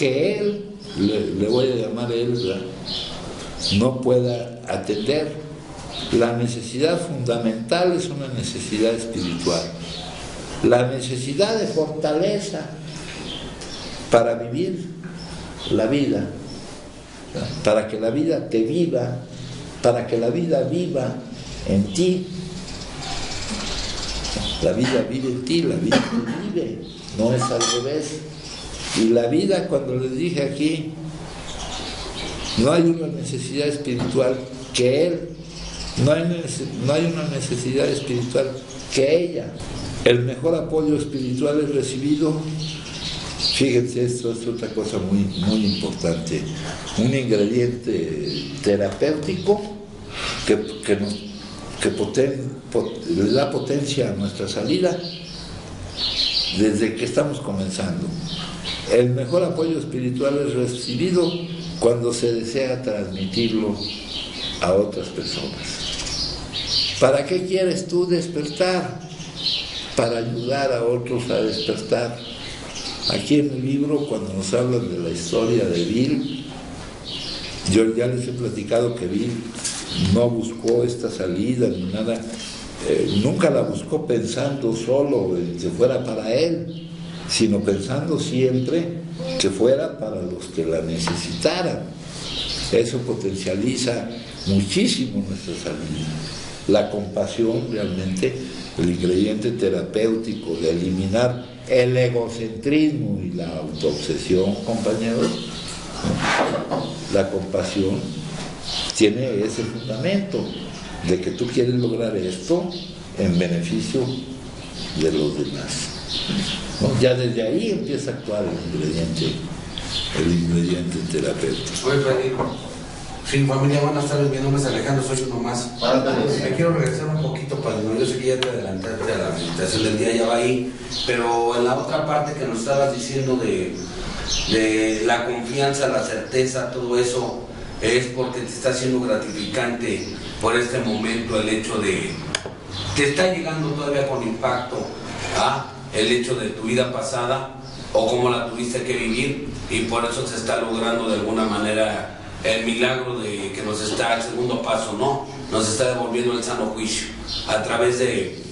él, le voy a llamar él, no pueda atender. La necesidad fundamental es una necesidad espiritual. La necesidad de fortaleza para vivir la vida, para que la vida te viva, para que la vida viva en ti. La vida vive en ti, la vida te vive, no es al revés. Y la vida, cuando les dije aquí, no hay una necesidad espiritual que él, no hay una necesidad espiritual que ella. El mejor apoyo espiritual es recibido. Fíjense, esto es otra cosa muy, muy importante. Un ingrediente terapéutico que le da potencia a nuestra salida desde que estamos comenzando. El mejor apoyo espiritual es recibido cuando se desea transmitirlo a otras personas. ¿Para qué quieres tú despertar? Para ayudar a otros a despertar. Aquí en el libro, cuando nos hablan de la historia de Bill, yo ya les he platicado que Bill no buscó esta salida ni nada, nunca la buscó pensando solo en que fuera para él, sino pensando siempre que fuera para los que la necesitaran. Eso potencializa muchísimo nuestra salida. La compasión, realmente, el ingrediente terapéutico de eliminar el egocentrismo y la autoobsesión, compañeros. La compasión tiene ese fundamento de que tú quieres lograr esto en beneficio de los demás, ¿no? Ya desde ahí empieza a actuar el ingrediente el ingrediente terapéutico. Oye, Freddy. Sí, familia, buenas tardes, mi nombre es Alejandro, soy uno más. Me quiero regresar un poquito, padrino. Yo sé que ya te adelantaste a la meditación del día, ya va ahí, pero en la otra parte que nos estabas diciendo de la confianza, la certeza, todo eso, es porque te está siendo gratificante por este momento el hecho de... Te está llegando todavía con impacto, ¿ah? El hecho de tu vida pasada o cómo la tuviste que vivir, y por eso se está logrando de alguna manera el milagro de que nos está, el segundo paso, ¿no? Nos está devolviendo el sano juicio. A través de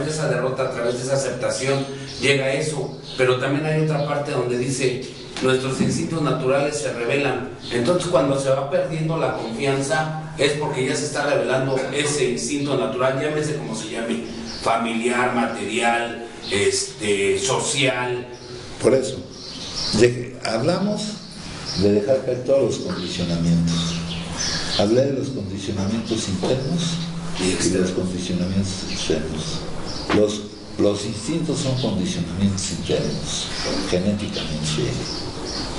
esa derrota, a través de esa aceptación, llega eso. Pero también hay otra parte donde dice, nuestros instintos naturales se revelan. Entonces, cuando se va perdiendo la confianza, es porque ya se está revelando ese instinto natural, llámese como se llame, familiar, material, social. Por eso, hablamos de dejar caer todos los condicionamientos. Hablé de los condicionamientos internos y de los condicionamientos externos. Los instintos son condicionamientos internos, genéticamente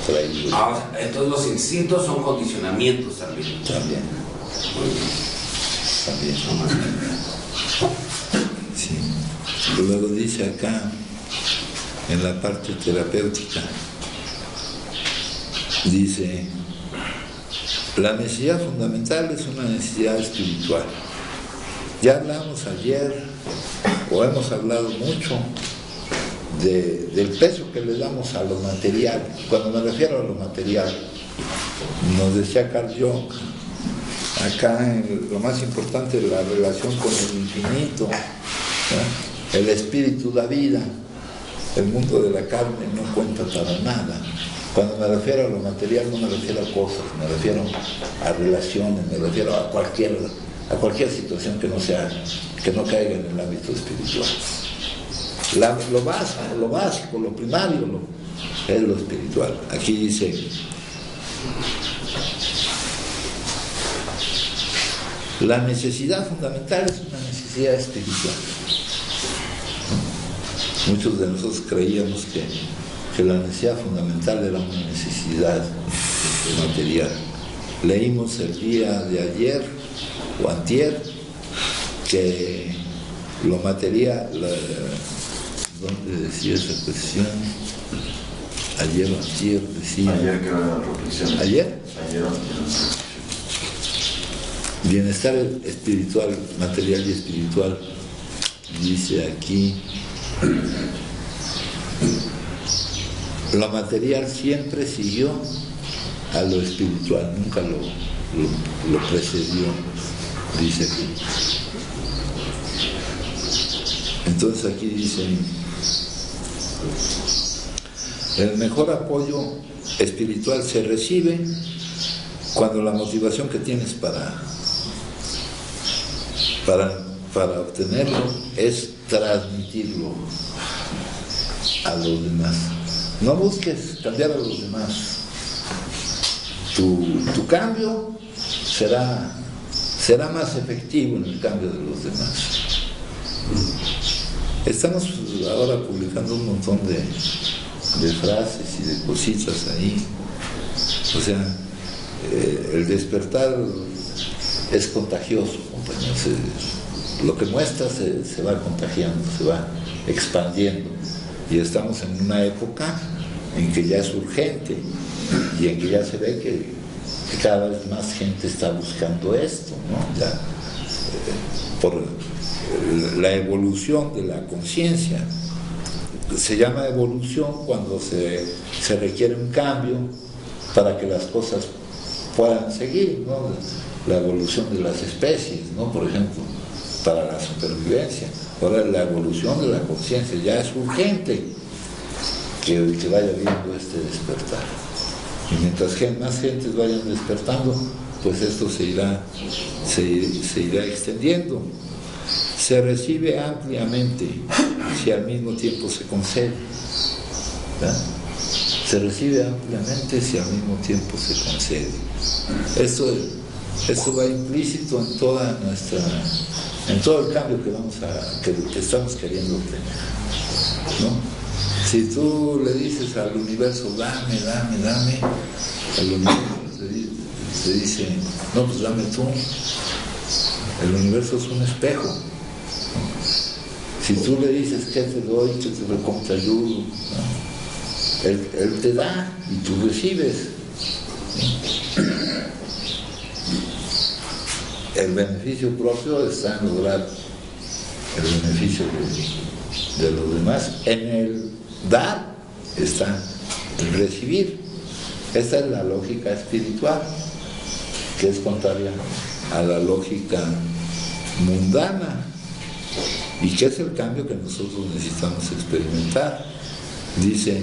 traídos. Entonces los instintos son condicionamientos también. También. Sí. Luego dice acá, en la parte terapéutica, dice, la necesidad fundamental es una necesidad espiritual. Ya hablamos ayer, o hemos hablado mucho, del peso que le damos a lo material. Cuando me refiero a lo material, nos decía Carl Jung, acá lo más importante es la relación con el infinito, ¿no? El espíritu da vida, el mundo de la carne no cuenta para nada. Cuando me refiero a lo material no me refiero a cosas, me refiero a relaciones, me refiero a cualquier situación que no caiga en el ámbito espiritual. Lo básico, lo primario es lo espiritual. Aquí dice, la necesidad fundamental es una necesidad espiritual. Muchos de nosotros creíamos que la necesidad fundamental era una necesidad material. Leímos el día de ayer o antier que lo material, ¿dónde decía esa cuestión? Ayer o antier decía. Ayer que era la reflexión. ¿Ayer? Ayer o antier. Bienestar espiritual, material y espiritual. Dice aquí, lo material siempre siguió a lo espiritual, nunca lo precedió, dice aquí. Entonces aquí dice, el mejor apoyo espiritual se recibe cuando la motivación que tienes para obtenerlo es transmitirlo a los demás. No busques cambiar a los demás. Tu cambio será más efectivo en el cambio de los demás. Estamos ahora publicando un montón de frases y de cositas ahí. O sea, el despertar es contagioso, compañeros. Lo que muestra se va contagiando, se va expandiendo. Y estamos en una época en que ya es urgente y en que ya se ve que cada vez más gente está buscando esto, ¿no? Ya, por la evolución de la conciencia. Se llama evolución cuando se requiere un cambio para que las cosas puedan seguir, ¿no? La evolución de las especies, ¿no? Por ejemplo, para la supervivencia. Ahora la evolución de la conciencia, ya es urgente que vaya viendo este despertar. Y mientras más gentes vayan despertando, pues esto se irá extendiendo. Se recibe ampliamente si al mismo tiempo se concede. ¿Verdad? Se recibe ampliamente si al mismo tiempo se concede. Esto va implícito en todo el cambio que estamos queriendo obtener, ¿no? Si tú le dices al universo, dame, el universo te dice, no, pues dame tú. El universo es un espejo. Si tú le dices, ¿qué te doy? ¿Cómo te ayudo? ¿No? Él te da y tú recibes. El beneficio propio está en lograr el beneficio de los demás. En el dar está el recibir. Esta es la lógica espiritual, que es contraria a la lógica mundana, y que es el cambio que nosotros necesitamos experimentar. Dice,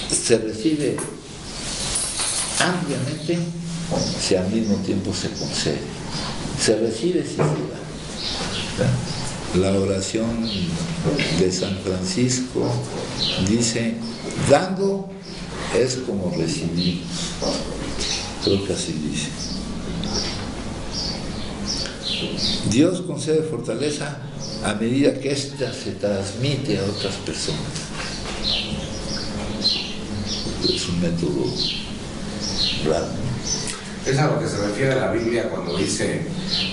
se recibe ampliamente si al mismo tiempo se concede. Se recibe si se da. La oración de San Francisco dice, dando es como recibir. Creo que así dice. Dios concede fortaleza a medida que ésta se transmite a otras personas. Es un método raro. Es a lo que se refiere a la Biblia cuando dice,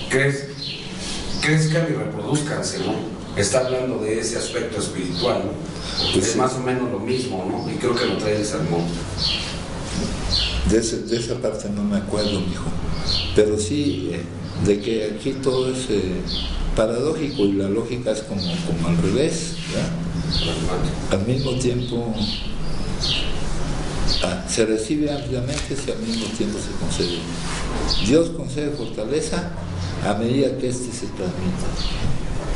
crezcan y reproduzcanse, ¿no? Está hablando de ese aspecto espiritual, ¿no? Pues es sí. más o menos lo mismo, ¿no? Y creo que lo trae el sermón. De esa parte no me acuerdo, mijo. Pero sí, de que aquí todo es paradójico y la lógica es como al revés, ¿verdad? Al mismo tiempo se recibe ampliamente si al mismo tiempo se concede. Dios concede fortaleza a medida que éste se transmita.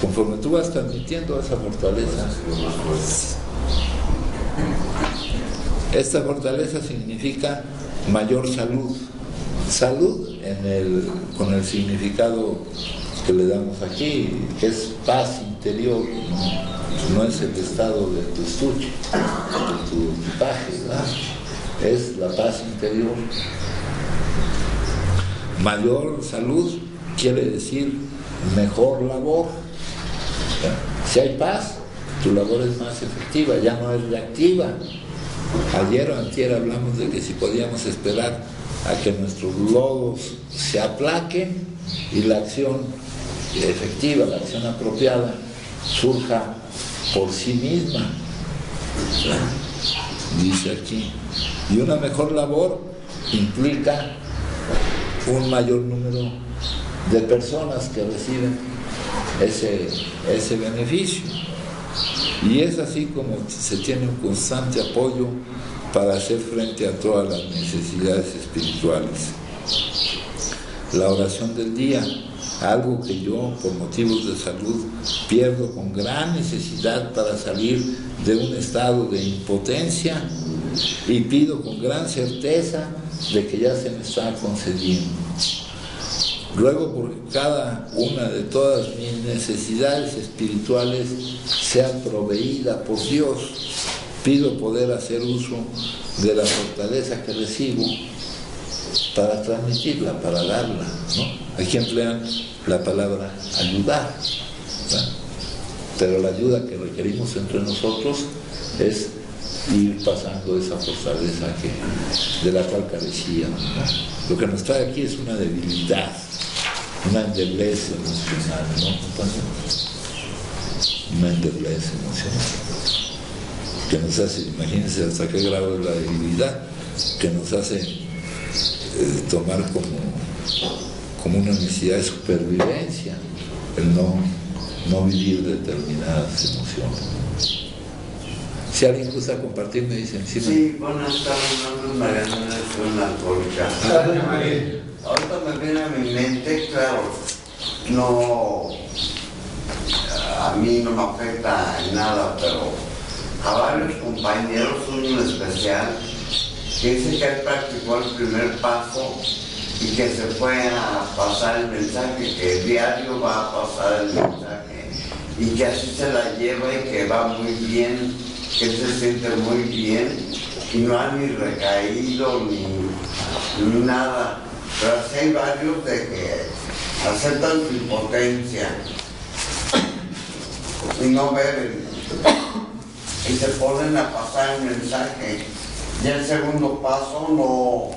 Conforme tú vas transmitiendo esa fortaleza, esta fortaleza significa mayor salud. Salud con el significado que le damos aquí, que es paz interior, no es el estado de tu estuche, de tu equipaje, ¿verdad? Es la paz interior. Mayor salud quiere decir mejor labor. Si hay paz, tu labor es más efectiva, ya no es reactiva. Ayer o antier hablamos de que si podíamos esperar a que nuestros logros se aplaquen y la acción efectiva, la acción apropiada, surja por sí misma, dice aquí. Y una mejor labor implica un mayor número de personas que reciben ese beneficio. Y es así como se tiene un constante apoyo para hacer frente a todas las necesidades espirituales. La oración del día, algo que yo por motivos de salud pierdo con gran necesidad para salir de un estado de impotencia, y pido con gran certeza de que ya se me está concediendo. Ruego porque cada una de todas mis necesidades espirituales sea proveída por Dios. Pido poder hacer uso de la fortaleza que recibo para transmitirla, para darla, ¿no? Aquí emplean la palabra ayudar, ¿verdad? Pero la ayuda que requerimos entre nosotros es ir pasando esa fortaleza de la cual carecíamos, ¿no? Lo que nos trae aquí es una debilidad, una endeblez emocional, ¿no? Una endeblez emocional que nos hace, imagínense hasta qué grado es la debilidad, que nos hace tomar como una necesidad de supervivencia el no vivir determinadas emociones. Si alguien gusta compartir, me dicen encima. Sí, buenas tardes, mi nombre es Mariana, soy una alcohólica. Ahorita me viene a mi mente, claro, a mí no me afecta en nada, pero a varios compañeros, uno en especial, que dice que él practicó el primer paso y que se fue a pasar el mensaje, que diario va a pasar el mensaje y que así se la lleva y que va muy bien, que se siente muy bien y no ha ni recaído ni nada. Pero así hay varios de que aceptan su impotencia y no beben. Y se ponen a pasar el mensaje. Y el segundo paso no,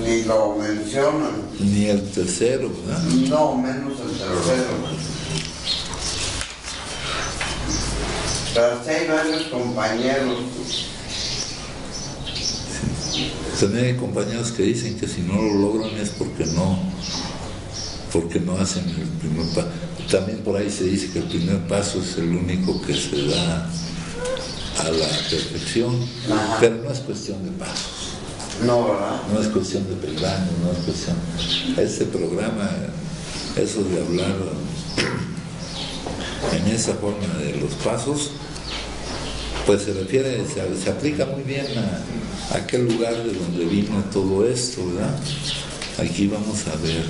ni lo mencionan. Ni el tercero, ¿verdad? No, menos el tercero. Pero sí hay varios compañeros. También hay compañeros que dicen que si no lo logran es porque no hacen el primer paso. También por ahí se dice que el primer paso es el único que se da a la perfección. Ajá. Pero no es cuestión de pasos. No, ¿verdad? No es cuestión de peldaños, no es cuestión. Este programa, eso de hablar en esa forma de los pasos, pues se refiere, se aplica muy bien a aquel lugar de donde vino todo esto, ¿verdad? Aquí vamos a ver.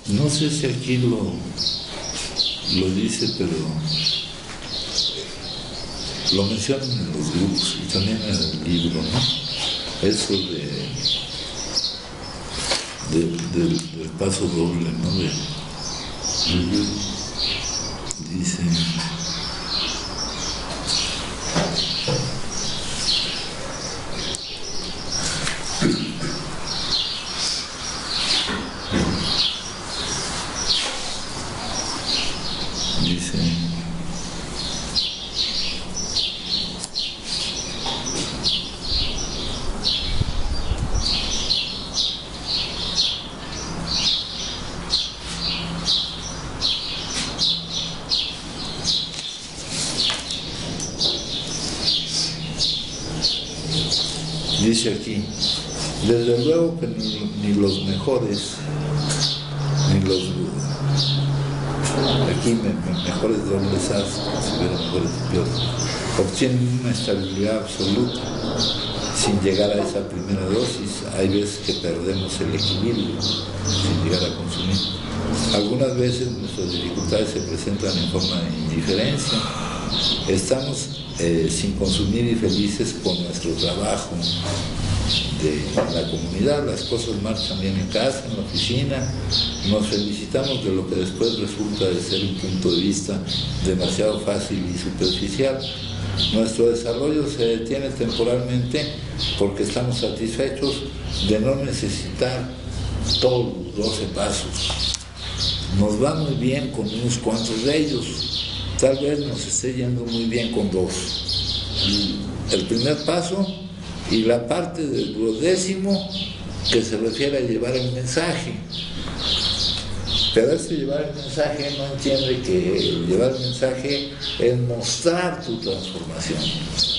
No sé si aquí lo dice, pero lo mencionan en los grupos y también en el libro, ¿no? Eso del paso doble, ¿no? Dice... Dice aquí, desde luego que ni los mejores, ni los mejores dobles as, si hubiera mejores peores, obtienen una estabilidad absoluta sin llegar a esa primera dosis. Hay veces que perdemos el equilibrio sin llegar a consumir. Algunas veces nuestras dificultades se presentan en forma de indiferencia. Estamos sin consumir y felices con nuestro trabajo de la comunidad, las cosas marchan bien en casa, en la oficina, nos felicitamos de lo que después resulta de ser un punto de vista demasiado fácil y superficial. Nuestro desarrollo se detiene temporalmente porque estamos satisfechos de no necesitar todos los 12 pasos. Nos va muy bien con unos cuantos de ellos, tal vez nos esté yendo muy bien con 2. El primer paso y la parte del 12º que se refiere a llevar el mensaje. Pero ese llevar el mensaje no entiende que llevar el mensaje es mostrar tu transformación,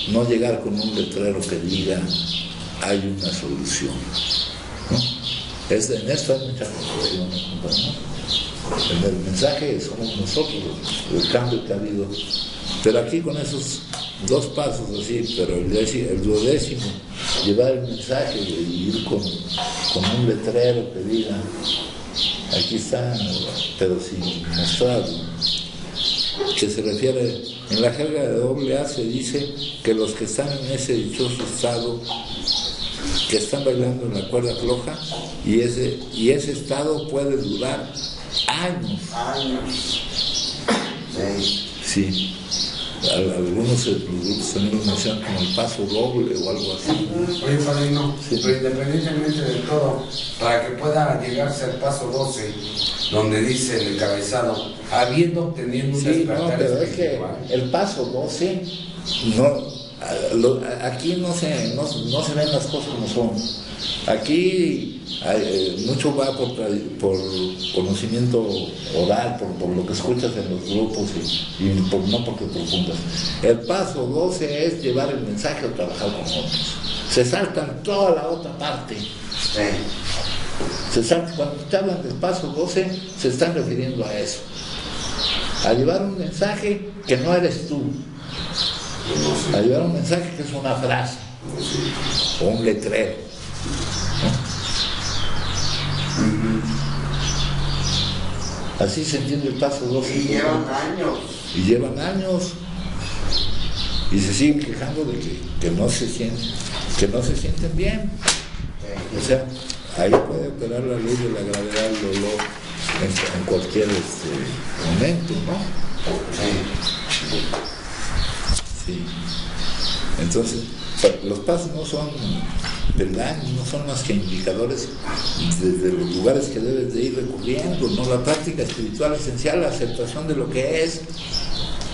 no llegar con un letrero que diga hay una solución, ¿no? En esto hay mucha confusión, ¿no? En el mensaje somos nosotros, el cambio que ha habido. Pero aquí con esos 2 pasos así, pero el 12º, llevar el mensaje y ir con un letrero que diga, aquí está, pero sin mostrarlo. Que se refiere, en la jerga de AA se dice que los que están en ese dichoso estado, que están bailando en la cuerda floja, y ese estado puede durar años. Sí. Algunos grupos también lo mencionan como el paso doble o algo así. Oye, padrino, sí. Pero independientemente de todo, para que pueda llegarse al paso 12, donde dice el encabezado, habiendo obtenido un despertar pero espiritual. es que el paso 12, aquí no se ven las cosas como son. Aquí mucho va por conocimiento oral, por lo que escuchas en los grupos y no porque profundas. El paso 12 es llevar el mensaje o trabajar con otros. Se saltan toda la otra parte. Cuando te hablan del paso 12, se están refiriendo a eso. A llevar un mensaje que no eres tú. A llevar un mensaje que es una frase o un letrero. Así se entiende el paso 12. Y llevan años. Y se siguen quejando de que no se sienten bien. O sea, ahí puede operar la ley de la gravedad del dolor en cualquier momento, ¿no? Sí. Entonces, los pasos no son peldaños, no son más que indicadores de los lugares que debes de ir recurriendo, ¿no? La práctica espiritual esencial, la aceptación de lo que es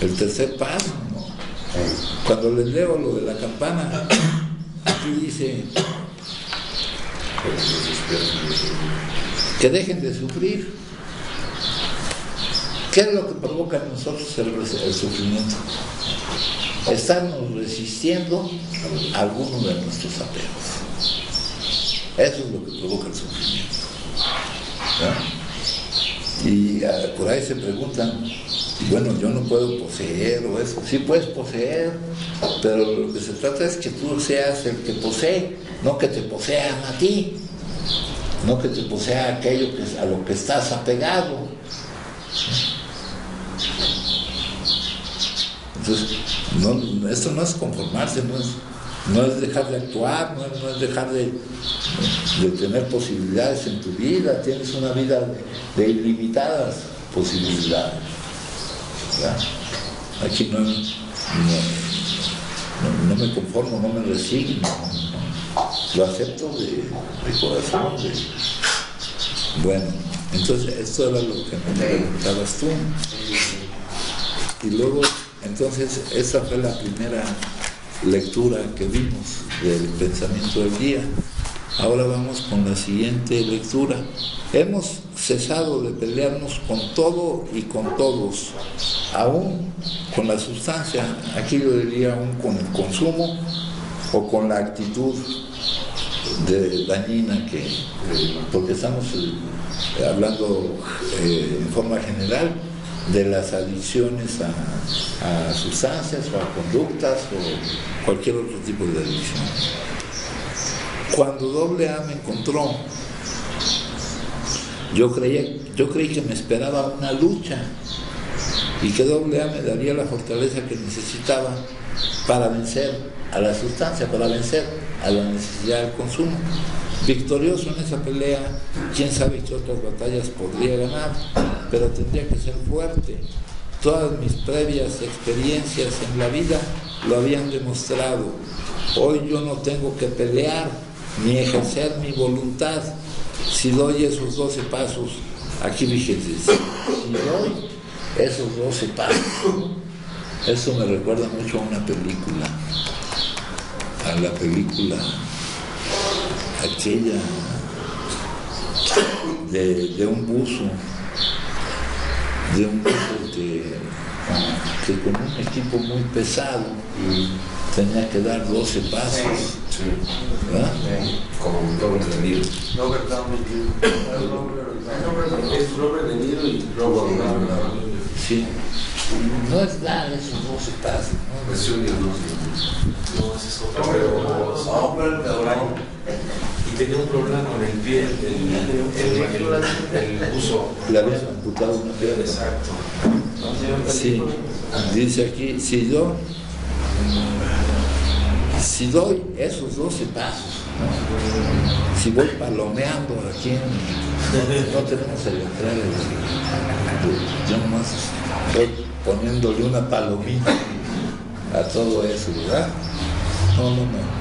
el tercer paso, ¿no? Cuando les leo lo de la campana, aquí dice que dejen de sufrir. ¿Qué es lo que provoca en nosotros el sufrimiento? Estarnos resistiendo a alguno de nuestros apegos. Eso es lo que provoca el sufrimiento, ¿no? Y por ahí se preguntan, bueno, yo no puedo poseer o eso. Sí puedes poseer, pero lo que se trata es que tú seas el que posee, no que te posean a ti, no que te posea aquello a lo que estás apegado. Entonces, esto no es conformarse, no es dejar de actuar, no es dejar de tener posibilidades en tu vida. Tienes una vida de ilimitadas posibilidades, ¿verdad? Aquí no me conformo, no me resigno, lo acepto de corazón. Bueno, entonces esto era lo que me preguntabas tú. Y luego, entonces, esa fue la primera lectura que vimos del pensamiento del día. Ahora vamos con la siguiente lectura. Hemos cesado de pelearnos con todo y con todos, aún con la sustancia, aquí yo diría aún con el consumo o con la actitud dañina porque estamos hablando en forma general de las adicciones a sustancias o a conductas o cualquier otro tipo de adicción. Cuando AA me encontró, yo creí que me esperaba una lucha y que AA me daría la fortaleza que necesitaba para vencer a la sustancia, para vencer a la necesidad del consumo. Victorioso en esa pelea, quién sabe qué otras batallas podría ganar, pero tendría que ser fuerte. Todas mis previas experiencias en la vida lo habían demostrado. Hoy yo no tengo que pelear ni ejercer mi voluntad. Si doy esos 12 pasos, aquí fíjense, si doy esos 12 pasos, eso me recuerda mucho a una película, a la película aquella de un buzo que con un equipo muy pesado tenía que dar 12 pasos Sí. ¿verdad? Con Robert De Niro. Robert Downey Es Robert De Niro y Robert Downey. Sí. No es nada de esos 12 pasos, ¿no? Es Junior, no. No, ese es otro, pero... Y tenía un problema con el pie, el uso. Le habían amputado una pierna. Exacto. Sí, dice aquí, si doy esos 12 pasos, ¿no? Si voy palomeando aquí, no tenemos el letrero, yo nomás estoy poniéndole una palomita a todo eso, ¿verdad? No.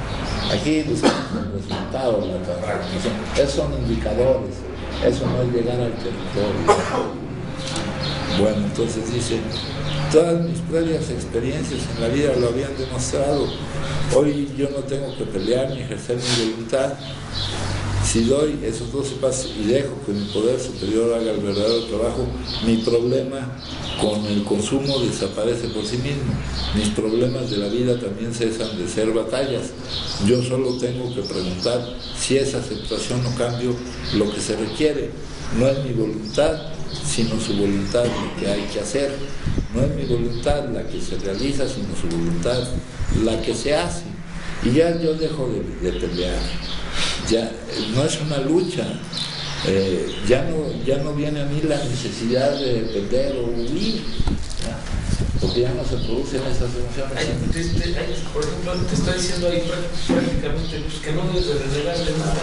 Aquí buscamos el resultado de la transformación. Esos son indicadores, eso no es llegar al territorio. Bueno, entonces dice, todas mis previas experiencias en la vida lo habían demostrado. Hoy yo no tengo que pelear ni ejercer mi voluntad. Si doy esos 12 pasos y dejo que mi poder superior haga el verdadero trabajo, mi problema con el consumo desaparece por sí mismo. Mis problemas de la vida también cesan de ser batallas. Yo solo tengo que preguntar si es aceptación o cambio lo que se requiere. No es mi voluntad, sino su voluntad lo que hay que hacer. No es mi voluntad la que se realiza, sino su voluntad la que se hace. Y ya yo dejo de pelear. Ya no es una lucha. Ya no viene a mí la necesidad de perder o huir, ¿ya? Porque ya no se producen esas emociones. Por ejemplo, te está diciendo ahí prácticamente pues, que no debes de renegar de nada,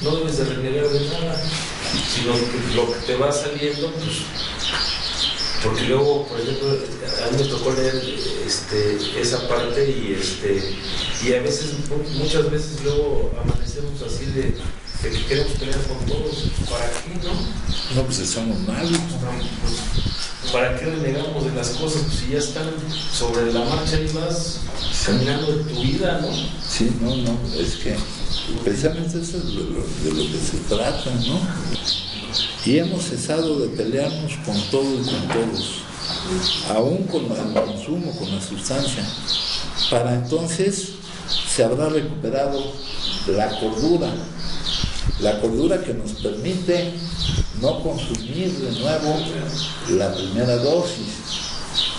¿no? No debes de renegar de nada, sino que lo que te va saliendo, pues, porque luego, por ejemplo, a mí me tocó leer esa parte y a veces, muchas veces luego amanecemos así de que queremos pelear con todos. ¿Para qué, no? No, pues estamos mal. ¿Para qué renegamos de las cosas? Pues si ya están sobre la marcha y vas caminando de tu vida, ¿no? Sí, no, es que precisamente eso es de lo que se trata, ¿no? Y hemos cesado de pelearnos con todo y con todos, aún con el consumo, con la sustancia. Para entonces se habrá recuperado la cordura que nos permite no consumir de nuevo la primera dosis.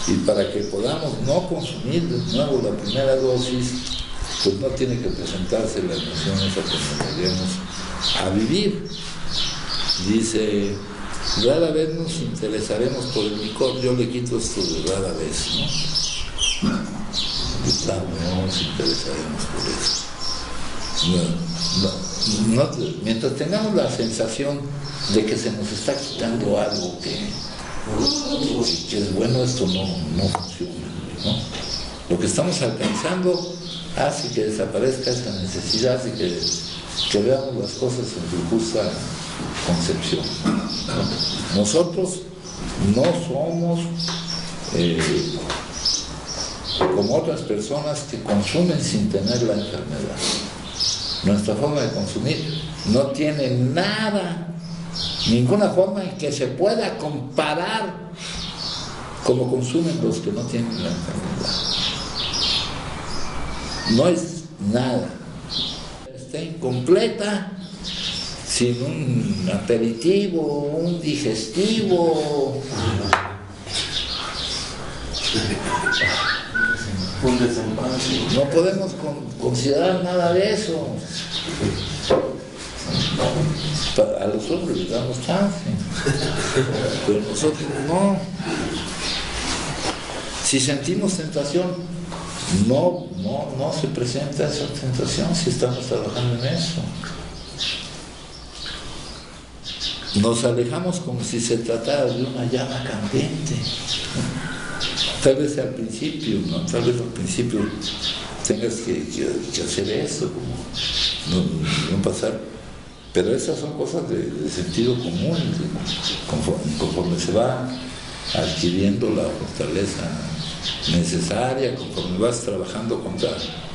Y para que podamos no consumir de nuevo la primera dosis, pues no tiene que presentarse la emoción esa que nos lleguemos a vivir. Dice, rara vez nos interesaremos por el licor. Yo le quito esto de rara vez, ¿no? No nos interesaremos por eso. Mientras tengamos la sensación de que se nos está quitando algo que es bueno, esto no funciona, ¿no? Lo que estamos alcanzando hace que desaparezca esta necesidad de que veamos las cosas en su justa concepción, ¿no? Nosotros no somos como otras personas que consumen sin tener la enfermedad. Nuestra forma de consumir no tiene nada, ninguna forma en que se pueda comparar como consumen los que no tienen la enfermedad. No es nada. Está incompleta sin un aperitivo, un digestivo, Un desenlace. no podemos considerar nada de eso. A los hombres les damos chance, pero nosotros no. Si sentimos tentación, no se presenta esa tentación si estamos trabajando en eso. Nos alejamos como si se tratara de una llama candente. Tal vez al principio, ¿no? Tal vez al principio tengas que hacer eso, como no pasar. Pero esas son cosas de sentido común, conforme se va adquiriendo la fortaleza necesaria, conforme vas trabajando contra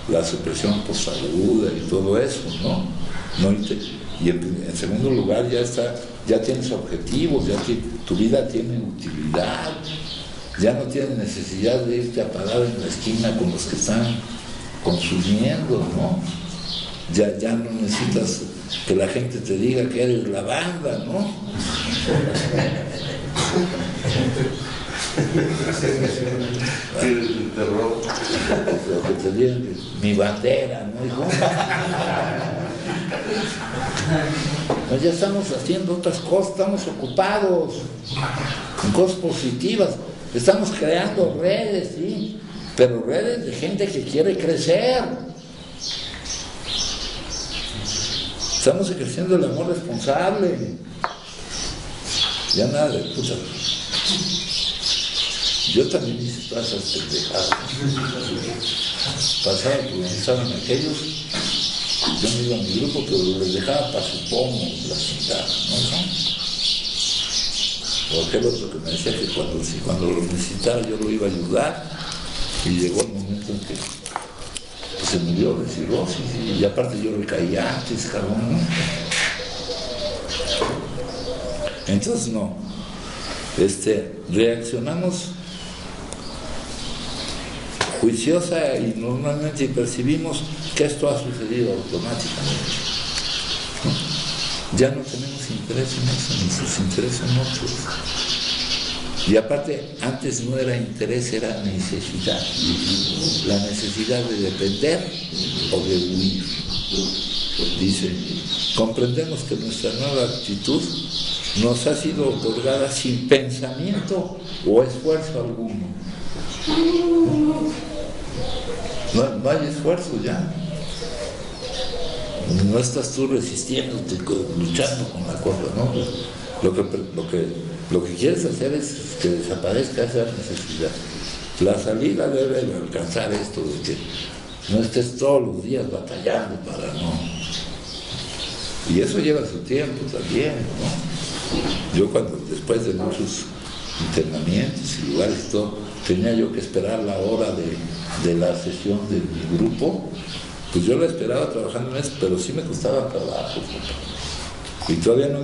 la supresión por salud y todo eso, ¿no? Y en segundo lugar ya tienes objetivos, tu vida tiene utilidad, ya no tienes necesidad de irte a parar en la esquina con los que están consumiendo, ¿no? Ya no necesitas que la gente te diga que eres la banda, ¿no? Lo que te digan, mi bandera, ¿no? No, ya estamos haciendo otras cosas, estamos ocupados en cosas positivas, estamos creando redes, sí, pero redes de gente que quiere crecer. Estamos ejerciendo el amor responsable. Ya nada de puta. Yo también hice todas esas pendejadas. Pasaba por donde estaban aquellos, yo me iba a mi grupo, pero les dejaba para su pomo la chingada, ¿no? O aquel otro que me decía que cuando lo necesitara yo lo iba a ayudar, y llegó el momento en que se murió de cirrosis, y aparte yo le caía antes, cabrón, ¿no? Entonces no, reaccionamos juiciosa y normalmente percibimos que esto ha sucedido automáticamente, ¿no? Ya no tenemos interés en eso, nuestros intereses son otros. Y aparte, antes no era interés, era necesidad. La necesidad de depender o de huir. Dice, comprendemos que nuestra nueva actitud nos ha sido otorgada sin pensamiento o esfuerzo alguno. No hay esfuerzo ya. No estás tú resistiéndote, luchando con la cosa, ¿no? Lo que quieres hacer es que desaparezca esa necesidad. La salida debe alcanzar esto de que no estés todos los días batallando para no. Y eso lleva su tiempo también, ¿no? Yo después de muchos internamientos y lugares y todo, tenía yo que esperar la hora de la sesión de mi grupo, pues yo la esperaba trabajando en eso, pero sí me costaba trabajo. Y todavía no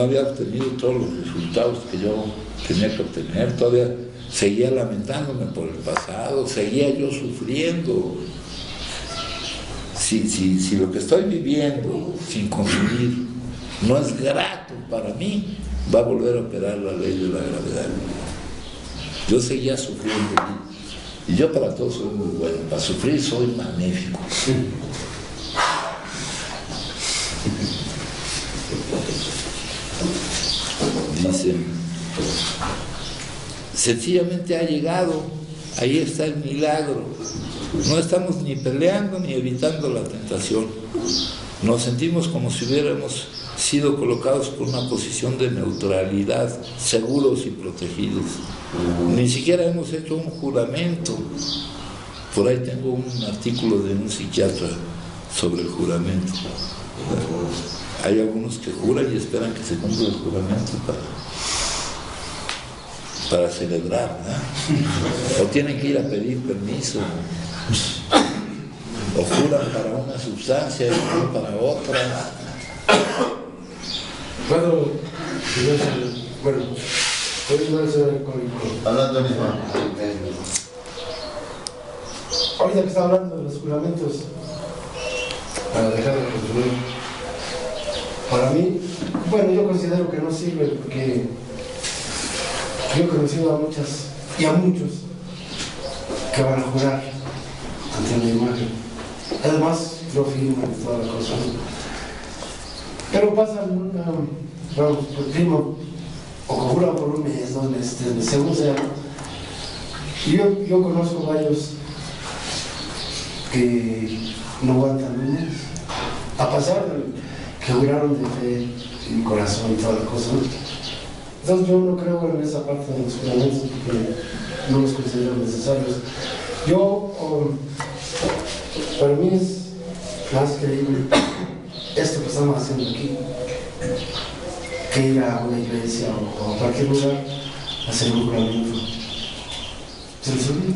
había obtenido todos los resultados que yo tenía que obtener, todavía seguía lamentándome por el pasado, seguía yo sufriendo. Si lo que estoy viviendo sin consumir no es grato para mí, va a volver a operar la ley de la gravedad. Yo seguía sufriendo y yo para todo soy muy bueno, para sufrir soy magnífico. Dicen, sencillamente ha llegado, ahí está el milagro. No estamos ni peleando ni evitando la tentación. Nos sentimos como si hubiéramos sido colocados por una posición de neutralidad, seguros y protegidos. Ni siquiera hemos hecho un juramento. Por ahí tengo un artículo de un psiquiatra sobre el juramento. Hay algunos que juran y esperan que se cumpla el juramento para celebrar, ¿no? O tienen que ir a pedir permiso, o juran para una sustancia y juran para otra. Hablando mismo. Ahorita que está hablando de los juramentos, para dejar de consumir, para mí, bueno, yo considero que no sirve porque yo he conocido a muchas y a muchos que van a jurar ante una imagen. Además, lo firman y toda la cosa. Pero pasan por primo, o juran por un mes, 2 meses, 3 meses, según sea. Y yo conozco varios que no aguantan un mes, a pesar de que juraron de fe y corazón y toda la cosa. Entonces yo no creo en esa parte de los juramentos porque no los considero necesarios. Para mí es más creíble esto que estamos haciendo aquí que ir a una iglesia o a cualquier lugar a hacer un juramento. Se les olvida.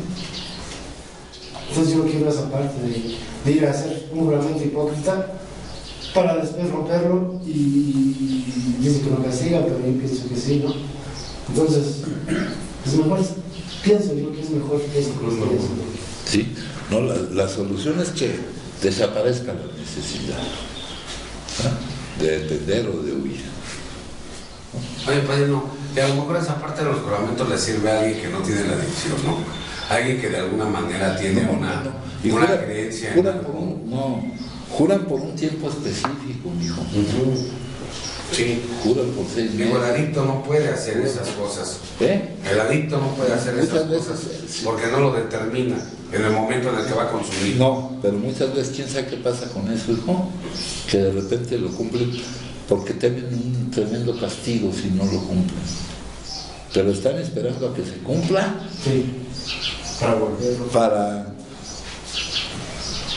Entonces yo no quiero esa parte de ir a hacer un juramento hipócrita para después romperlo y dicen que no castiga, pero yo pienso que sí, ¿no? Entonces, es mejor, pienso yo que es mejor esto que eso. ¿Sí? No, la solución es que desaparezca la necesidad, ¿no?, de depender o de huir. Oye, padrino, que a lo mejor esa parte de los juramentos le sirve a alguien que no tiene la adicción, ¿no? Alguien que de alguna manera tiene una creencia en algo. Juran por un tiempo específico, mijo. Sí. Juran por 6 meses. Digo, el adicto no puede hacer esas cosas. El adicto no puede hacer esas cosas porque no lo determina en el momento en el que va a consumir. No, pero muchas veces, ¿quién sabe qué pasa con eso, hijo? Que de repente lo cumplen porque temen un tremendo castigo si no lo cumplen. Pero están esperando a que se cumpla. Sí, para volverlo.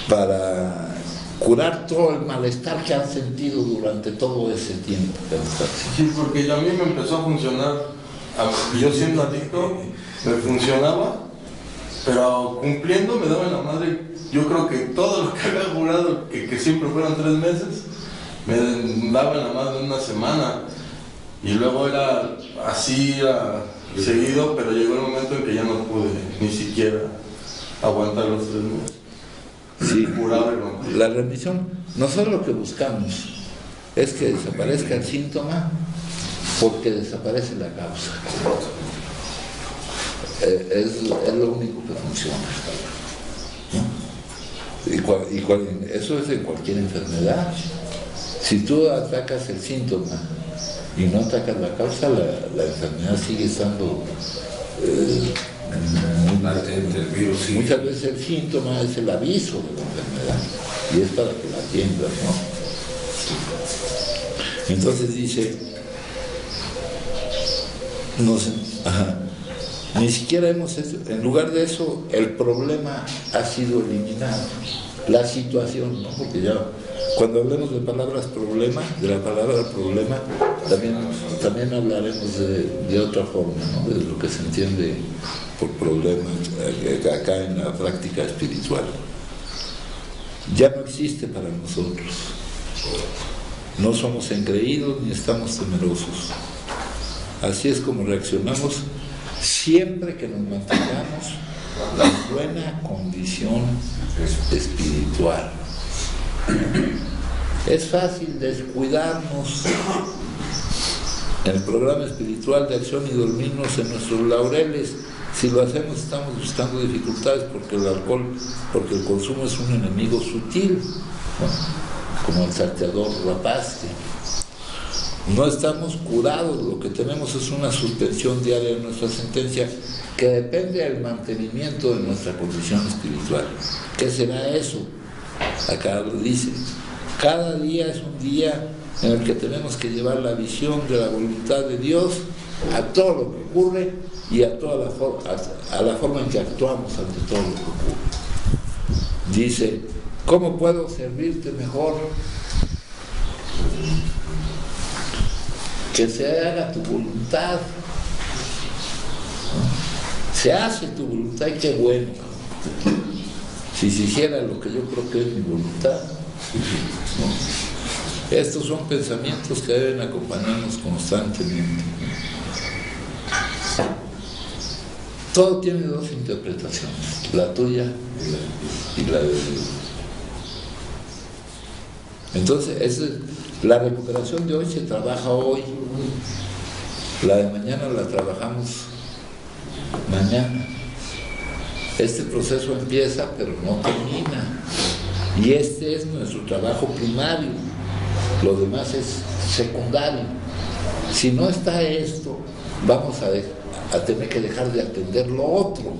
Para curar todo el malestar que han sentido durante todo ese tiempo. Sí, porque a mí me empezó a funcionar, yo siendo adicto, me funcionaba, pero cumpliendo me daba en la madre. Yo creo que todo lo que había jurado, que siempre fueron 3 meses, me daba en la madre en una semana. Y luego era así, seguido, pero llegó el momento en que ya no pude ni siquiera aguantar los 3 meses. Sí, la remisión, nosotros lo que buscamos es que desaparezca el síntoma porque desaparece la causa. Es lo único que funciona, ¿no? Eso es en cualquier enfermedad. Si tú atacas el síntoma y no atacas la causa, la enfermedad sigue estando el virus, sí. Muchas veces el síntoma es el aviso de la enfermedad y es para que la atiendas, ¿no? Entonces dice, ni siquiera hemos hecho, en lugar de eso, el problema ha sido eliminado, la situación, ¿no? Porque ya cuando hablemos de palabras problema, de la palabra problema, también hablaremos de otra forma, ¿no? De lo que se entiende por problema acá en la práctica espiritual. Ya no existe para nosotros. No somos engreídos ni estamos temerosos. Así es como reaccionamos siempre que nos mantengamos en buena condición espiritual. Es fácil descuidarnos en el programa espiritual de acción y dormirnos en nuestros laureles. Si lo hacemos estamos buscando dificultades porque el consumo es un enemigo sutil, ¿no? Como el salteador rapaz. No estamos curados, lo que tenemos es una suspensión diaria de nuestra sentencia que depende del mantenimiento de nuestra condición espiritual. ¿Qué será eso? Acá lo dice. Cada día es un día en el que tenemos que llevar la visión de la voluntad de Dios a todo lo que ocurre y a la forma en que actuamos ante todo lo que ocurre. Dice, ¿cómo puedo servirte mejor? Que se haga tu voluntad. Se hace tu voluntad y qué bueno. Si se hiciera lo que yo creo que es mi voluntad, ¿no? Estos son pensamientos que deben acompañarnos constantemente. Todo tiene 2 interpretaciones, la tuya y la de Dios. Entonces, la recuperación de hoy se trabaja hoy, la de mañana la trabajamos mañana. Este proceso empieza pero no termina y este es nuestro trabajo primario, lo demás es secundario. Si no está esto, vamos a tener que dejar de atender lo otro.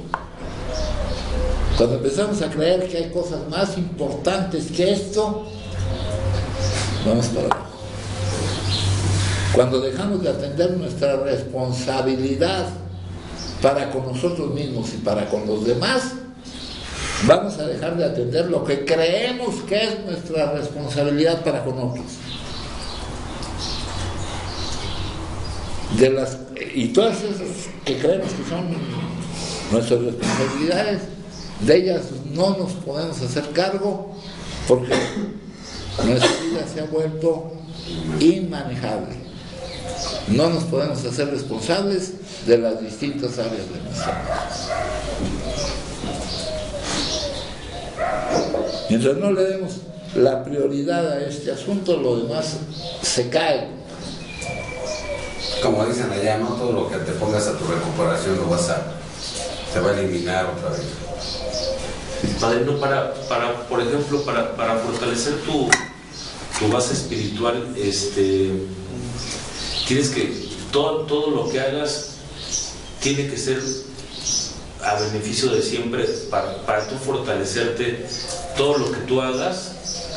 Cuando empezamos a creer que hay cosas más importantes que esto, vamos para abajo. Cuando dejamos de atender nuestra responsabilidad para con nosotros mismos y para con los demás, vamos a dejar de atender lo que creemos que es nuestra responsabilidad para con otros. Y todas esas que creemos que son nuestras responsabilidades, de ellas no nos podemos hacer cargo porque nuestra vida se ha vuelto inmanejable. No nos podemos hacer responsables de las distintas áreas de nuestra vida. Mientras no le demos la prioridad a este asunto, lo demás se cae. Como dicen allá, no todo lo que te pongas a tu recuperación se va a eliminar otra vez. Padrino, por ejemplo, para fortalecer tu base espiritual, tienes que, todo lo que hagas tiene que ser a beneficio de siempre, para tú fortalecerte, todo lo que tú hagas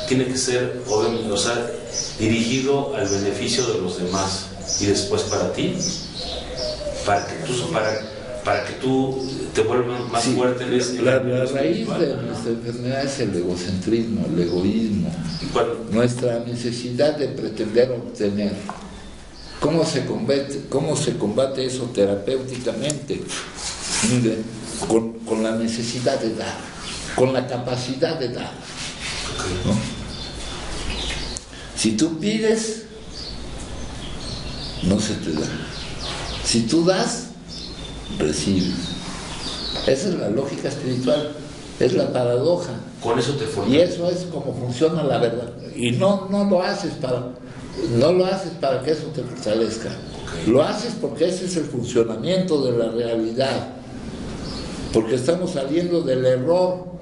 tiene que ser, o sea, dirigido al beneficio de los demás y después para ti, para que tú te vuelvas más fuerte en este. La raíz de nuestra enfermedad es el egocentrismo, el egoísmo, nuestra necesidad de pretender obtener. ¿Cómo se combate eso terapéuticamente? Mire, con la necesidad de dar, con la capacidad de dar, ¿no? Si tú pides, no se te da. Si tú das, recibes. Esa es la lógica espiritual, es la paradoja. Con eso te fortalece. Y eso es como funciona la verdad. Y no lo haces para que eso te fortalezca. Lo haces porque ese es el funcionamiento de la realidad. Porque estamos saliendo del error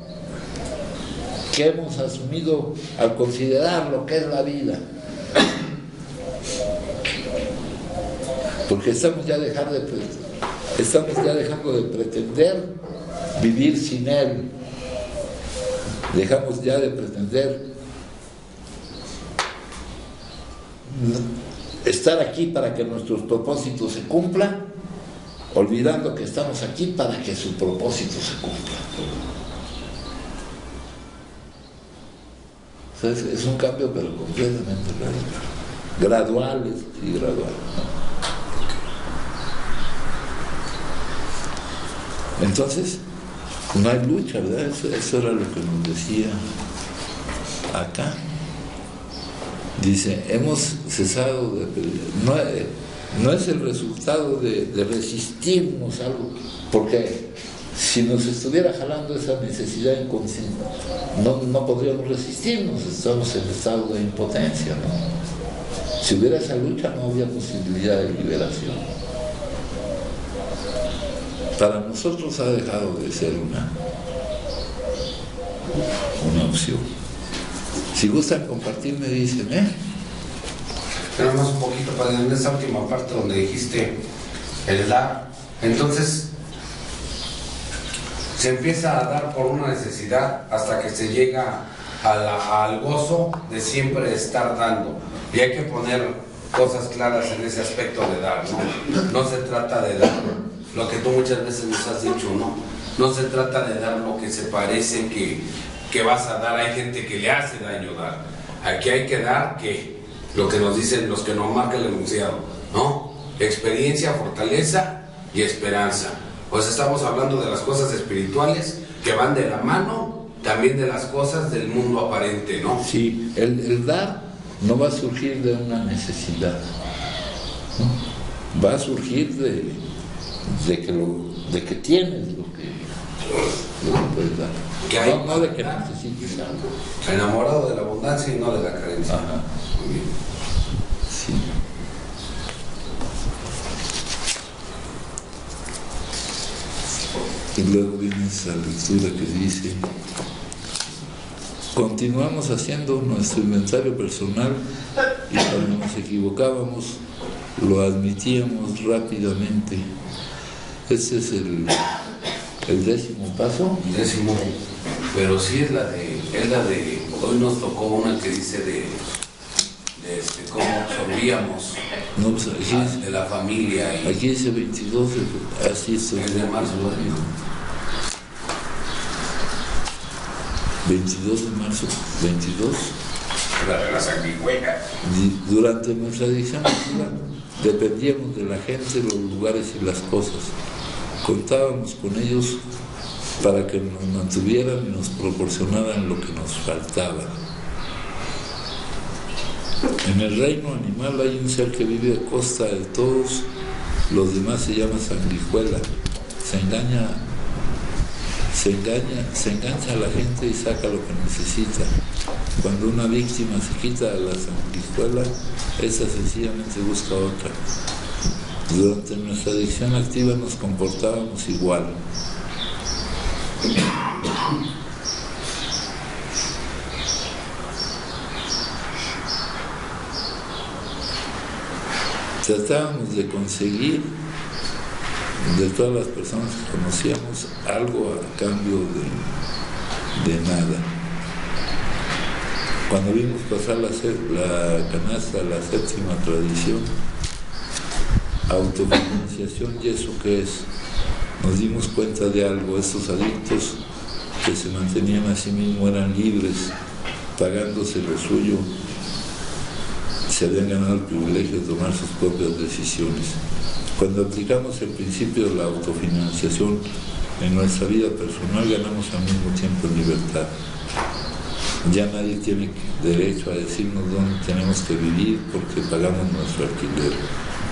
que hemos asumido al considerar lo que es la vida. Porque estamos ya dejando de pretender vivir sin él. Dejamos ya de pretender estar aquí para que nuestros propósitos se cumplan, olvidando que estamos aquí para que su propósito se cumpla. O sea, es un cambio, pero completamente gradual y gradual. Entonces, no hay lucha, ¿verdad? Eso era lo que nos decía acá. Dice, hemos cesado de pedir. No es el resultado de resistirnos a algo, porque si nos estuviera jalando esa necesidad inconsciente, no podríamos resistirnos, estamos en estado de impotencia, ¿no? Si hubiera esa lucha, no había posibilidad de liberación. Para nosotros ha dejado de ser una opción. Si gustan compartir, me dicen, Pero más un poquito para en esa última parte donde dijiste el dar. Entonces, se empieza a dar por una necesidad hasta que se llega al gozo de siempre estar dando. Y hay que poner cosas claras en ese aspecto de dar, ¿no? No se trata de dar lo que tú muchas veces nos has dicho, ¿no? No se trata de dar lo que se parece que vas a dar. Hay gente que le hace daño dar. Aquí hay que dar lo que nos dicen los que nos marcan el enunciado, ¿no? Experiencia, fortaleza y esperanza. Pues estamos hablando de las cosas espirituales que van de la mano también de las cosas del mundo aparente, ¿no? Sí, el dar no va a surgir de una necesidad, ¿no? Va a surgir de que tienes lo que puedes dar. No de que necesites algo. Enamorado de la abundancia y no de la carencia. Ajá. Muy bien. Sí. Y luego viene esa lectura que dice: continuamos haciendo nuestro inventario personal y cuando nos equivocábamos lo admitíamos rápidamente. Ese es el 10º paso. El 10º, pero sí es la de hoy nos tocó una que dice de cómo absorbíamos No, pues aquí, de la familia. aquí dice 22, así es. Es de marzo, ¿no? 22 de marzo, 22. La de la sanguijuela. Durante nuestra adicción dependíamos de la gente, los lugares y las cosas. Contábamos con ellos para que nos mantuvieran y nos proporcionaran lo que nos faltaba. En el reino animal hay un ser que vive a costa de todos, los demás se llama sanguijuela. Se engaña se engancha a la gente y saca lo que necesita. Cuando una víctima se quita la sanguijuela, esa sencillamente busca otra. Durante nuestra adicción activa nos comportábamos igual. Tratábamos de conseguir de todas las personas que conocíamos algo a cambio de nada. Cuando vimos pasar la canasta, la séptima tradición, autofinanciación, ¿y eso qué es? Nos dimos cuenta de algo. Estos adictos que se mantenían a sí mismos eran libres, pagándose lo suyo, se habían ganado el privilegio de tomar sus propias decisiones. Cuando aplicamos el principio de la autofinanciación en nuestra vida personal, ganamos al mismo tiempo en libertad. Ya nadie tiene derecho a decirnos dónde tenemos que vivir porque pagamos nuestro alquiler.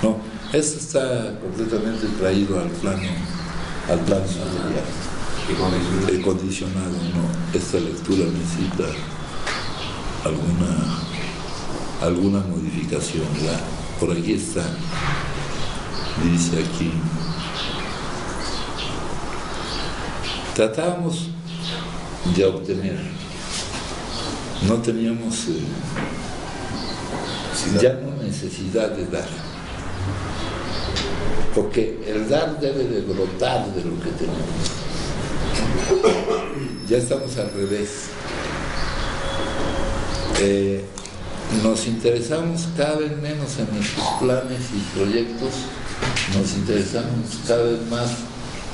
No, esto está completamente traído al plano material. Condicionado, no. Esta lectura necesita alguna modificación. ¿Ya? Por aquí está. Dice aquí, tratábamos de obtener, no teníamos ya no necesidad de dar, porque el dar debe de brotar de lo que tenemos. Ya estamos al revés. Nos interesamos cada vez menos en nuestros planes y proyectos, nos interesamos cada vez más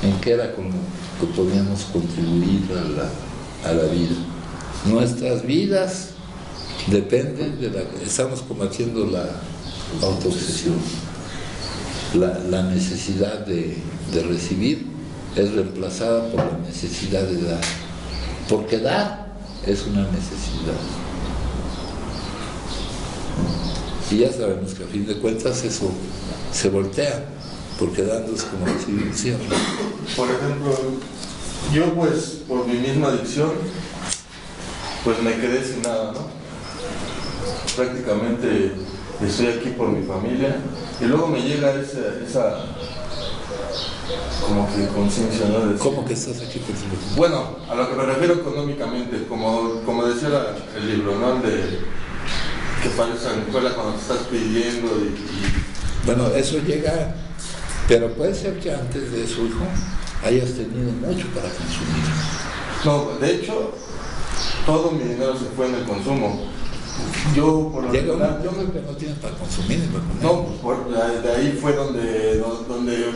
en qué era con lo que podíamos contribuir a la vida. Nuestras vidas dependen estamos combatiendo la autoobsesión. La necesidad de recibir es reemplazada por la necesidad de dar, porque dar es una necesidad. Y ya sabemos que a fin de cuentas eso se voltea, porque dando es como recibir siempre. Por ejemplo, yo pues por mi misma adicción, pues me quedé sin nada, ¿no? Prácticamente estoy aquí por mi familia y luego me llega esa como que conciencia, ¿no? ¿Cómo que estás aquí por tu familia? Bueno, a lo que me refiero económicamente, como decía el libro, ¿no? Que parece sanguijuela cuando te estás pidiendo Bueno, eso llega, pero puede ser que antes de eso, hijo, hayas tenido mucho para consumir. No, de hecho, todo mi dinero se fue en el consumo. Yo, por lo general, yo creo que no tienes para consumir ni para comer. No, pues de ahí fue donde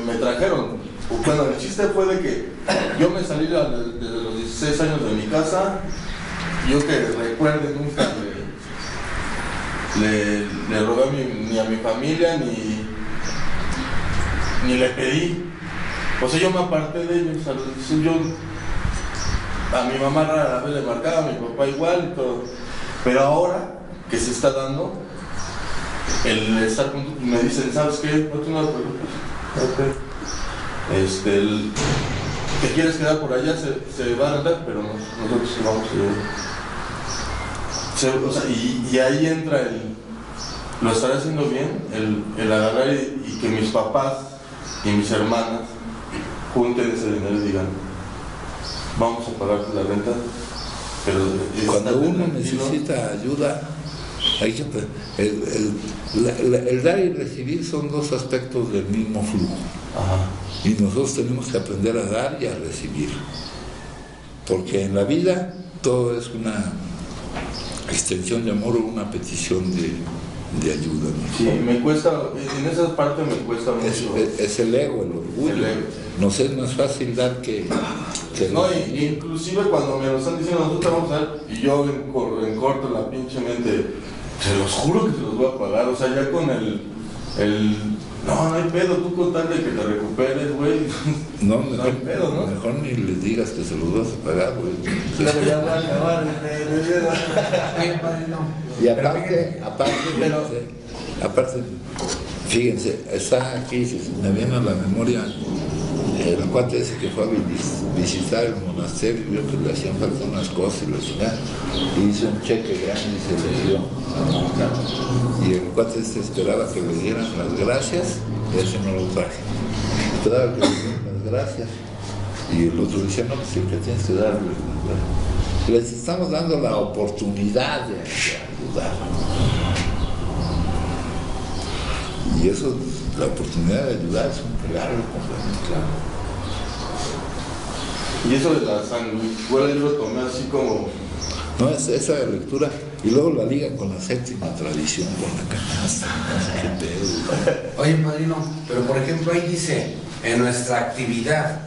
me trajeron. Bueno, el chiste fue de que yo me salí desde los 16 años de mi casa. Yo que recuerde nunca le robé ni a mi familia ni le pedí. O sea, yo me aparté de ellos. A mi mamá rara vez le marcaba, a mi papá igual y todo. Pero ahora que se está dando, el estar juntos, me dicen, ¿sabes qué? No te no te preocupes. ¿Te quieres quedar por allá? Se va a rentar, pero nosotros vamos a... O sea, y ahí entra lo estaré haciendo bien, el agarrar y que mis papás y mis hermanas junten ese dinero y digan, vamos a pagar la renta. Pero cuando uno necesita ayuda, hay que el dar y recibir son dos aspectos del mismo flujo. Ajá. Y nosotros tenemos que aprender a dar y a recibir, porque en la vida todo es una extensión de amor o una petición de ayuda, ¿no? Sí, me cuesta, en esa parte me cuesta mucho. Es el ego, el orgullo. El ego. Nos es más fácil dar que no, inclusive cuando me lo están diciendo, nosotros vamos a dar, y yo en corto la pinche mente, se los juro que se los voy a pagar. O sea, ya con no hay pedo, tú con tal de que te recuperes, güey. No hay pedo, ¿no? Mejor ni les digas que se los vas a pagar, güey. Claro, ya va a acabar. Y aparte, fíjense, está aquí, me viene a la memoria, cuate ese que fue a visitar el monasterio, vio que le hacían falta unas cosas y lo chingaba, y hizo un cheque grande y se le dio. Y el cuate este esperaba que le dieran las gracias, y ese no lo traje. Esperaba que le dieran las gracias, y el otro decía, no, pues el que tienes que darle. Les estamos dando la oportunidad de ayudar. Y eso, la oportunidad de ayudar es un regalo completamente claro. Y eso de la sanguijuela yo lo tomé así como... No, es esa lectura, y luego la liga con la séptima tradición, con la canasta, no sé qué pedo. Oye, padrino, pero por ejemplo ahí dice, en nuestra actividad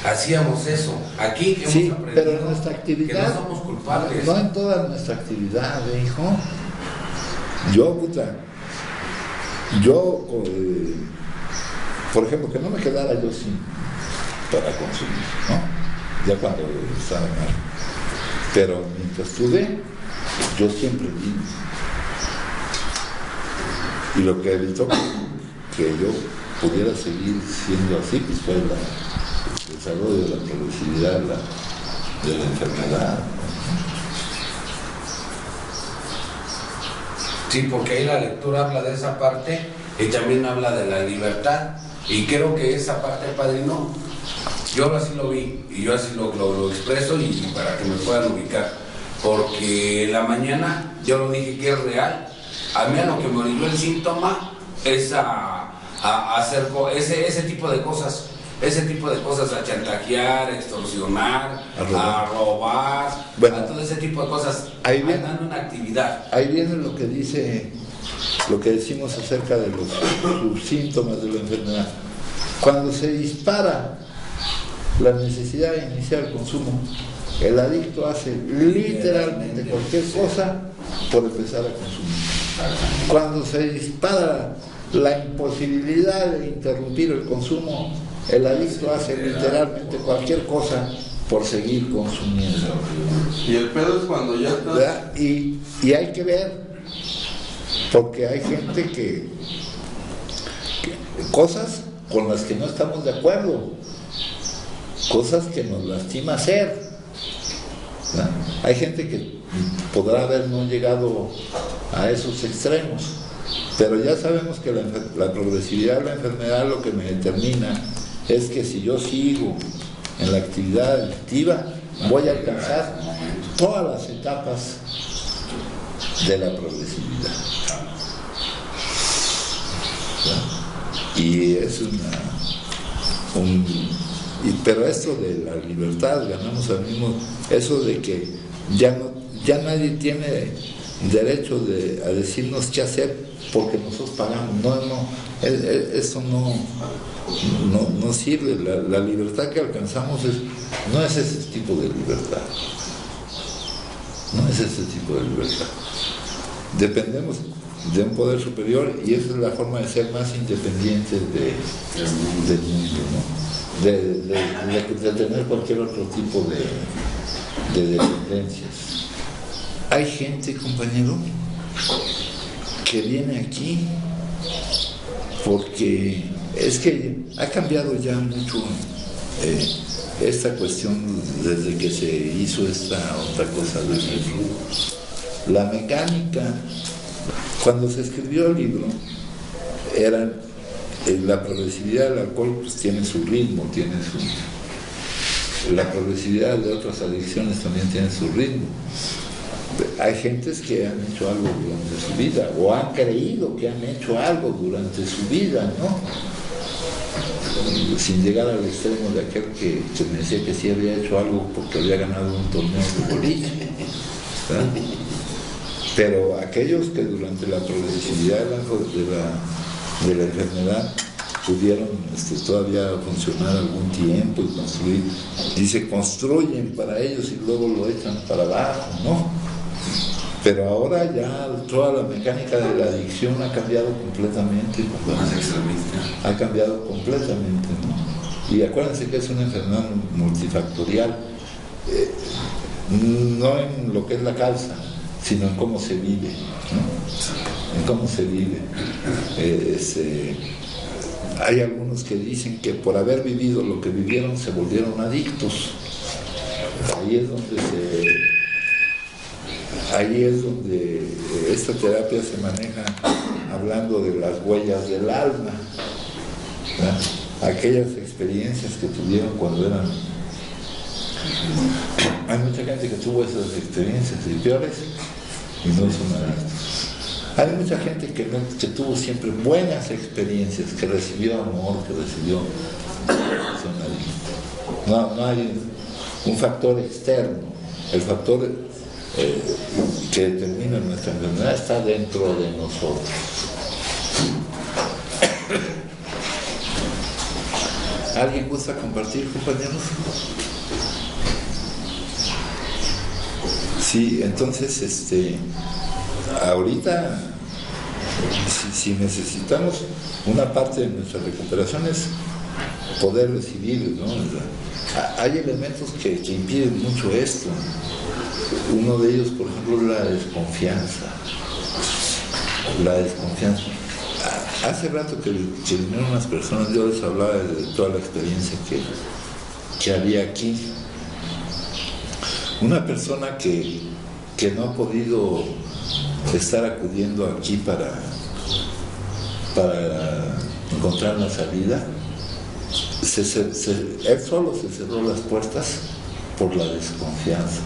hacíamos eso. Aquí hemos Sí, aprendido pero en nuestra actividad, que no somos culpables. no en toda nuestra actividad, hijo. Yo, por ejemplo, que no me quedara yo sin para consumir, ¿no? Ya cuando estaba mal. Pero mientras estuve, yo siempre di. Y lo que evitó que yo pudiera seguir siendo así, pues fue el desarrollo de la progresividad de la enfermedad. Sí, porque ahí la lectura habla de esa parte y también habla de la libertad. Y creo que esa parte, padrino, yo así lo vi y yo así lo expreso y para que me puedan ubicar. Porque en la mañana yo lo dije que es real. A mí a lo que me orilló el síntoma es a hacer ese tipo de cosas. Ese tipo de cosas, a chantajear, a extorsionar, a robar, bueno, a todo ese tipo de cosas, ahí viene, dando una actividad. Ahí viene lo que dice, lo que decimos acerca de los síntomas de la enfermedad. Cuando se dispara la necesidad de iniciar el consumo, el adicto hace literalmente cualquier cosa por empezar a consumir. Cuando se dispara la imposibilidad de interrumpir el consumo, el adicto hace literalmente cualquier cosa por seguir consumiendo. Y el pedo es cuando ya está... Y hay que ver, porque hay gente que cosas con las que no estamos de acuerdo, cosas que nos lastima hacer. ¿Verdad? Hay gente que podrá haber no llegado a esos extremos, pero ya sabemos que la progresividad de la enfermedad lo que me determina es que si yo sigo en la actividad adictiva, voy a alcanzar todas las etapas de la progresividad. ¿Sí? Y es pero esto de la libertad, ganamos al mismo, eso de que ya nadie tiene derecho a decirnos qué hacer porque nosotros pagamos. Eso no sirve. La libertad que alcanzamos no es ese tipo de libertad. No es ese tipo de libertad. Dependemos de un poder superior y esa es la forma de ser más independientes del mundo, ¿no? De tener cualquier otro tipo de dependencias. Hay gente, compañero, que viene aquí porque es que ha cambiado ya mucho esta cuestión desde que se hizo esta otra cosa del libro. La mecánica, cuando se escribió el libro, era la progresividad del alcohol, pues tiene su ritmo, la progresividad de otras adicciones también tiene su ritmo. Hay gentes que han hecho algo durante su vida o han creído que han hecho algo durante su vida, ¿no? Sin llegar al extremo de aquel que me decía que sí había hecho algo porque había ganado un torneo de boliche, ¿verdad? Pero aquellos que durante la progresividad de la enfermedad pudieron todavía funcionar algún tiempo y construir, dice, construyen para ellos y luego lo echan para abajo, ¿no? Pero ahora ya toda la mecánica de la adicción ha cambiado completamente. Ha cambiado completamente, ¿no? Y acuérdense que es una enfermedad multifactorial, no en lo que es la causa, sino en cómo se vive, ¿no? En cómo se vive. Hay algunos que dicen que por haber vivido lo que vivieron se volvieron adictos. Ahí es donde esta terapia se maneja hablando de las huellas del alma, ¿verdad? Aquellas experiencias que tuvieron cuando eran... Hay mucha gente que tuvo esas experiencias y peores y no son adictos. Hay mucha gente que tuvo siempre buenas experiencias, que recibió amor, que recibió... son adictos. No hay un factor externo. El factor que determina nuestra enfermedad está dentro de nosotros. ¿Alguien gusta compartir, compañeros? Sí, entonces, ahorita, si necesitamos una parte de nuestra recuperación es poder recibir, ¿no? Hay elementos que impiden mucho esto. Uno de ellos, por ejemplo, es la desconfianza. La desconfianza. Hace rato que vinieron unas personas, yo les hablaba de toda la experiencia que había aquí. Una persona que no ha podido estar acudiendo aquí para encontrar la salida, él solo se cerró las puertas por la desconfianza.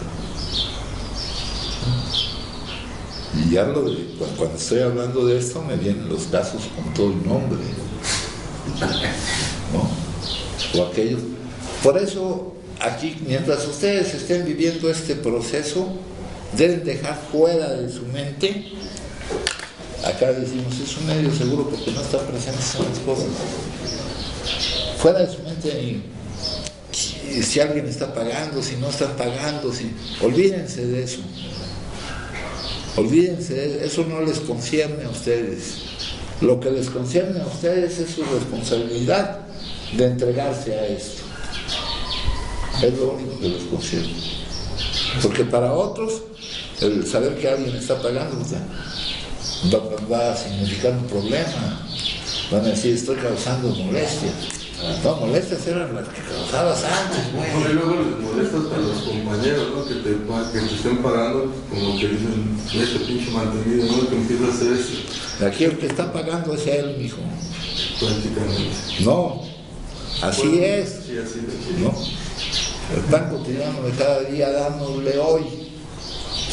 Y cuando estoy hablando de esto me vienen los casos con todo el nombre, ¿no? O aquellos. Por eso aquí, mientras ustedes estén viviendo este proceso, deben dejar fuera de su mente, acá decimos, es un medio seguro porque no están presentes en las cosas, fuera de su mente, si alguien está pagando, si no están pagando, olvídense de eso. Olvídense, eso no les concierne a ustedes. Lo que les concierne a ustedes es su responsabilidad de entregarse a esto. Es lo único que les concierne. Porque para otros, el saber que alguien está pagando va a significar un problema. Van a decir, estoy causando molestias. No, molestias eran las que causabas antes, güey. Y luego les molestas a los compañeros, ¿no? Que te estén pagando, como que dicen, este pinche mantenido, ¿no? Que empieza a hacer eso. Aquí el que está pagando es él, mijo. Prácticamente. No, así bueno, es. Sí, así es. ¿No? El pan cotidiano de cada día dándole hoy.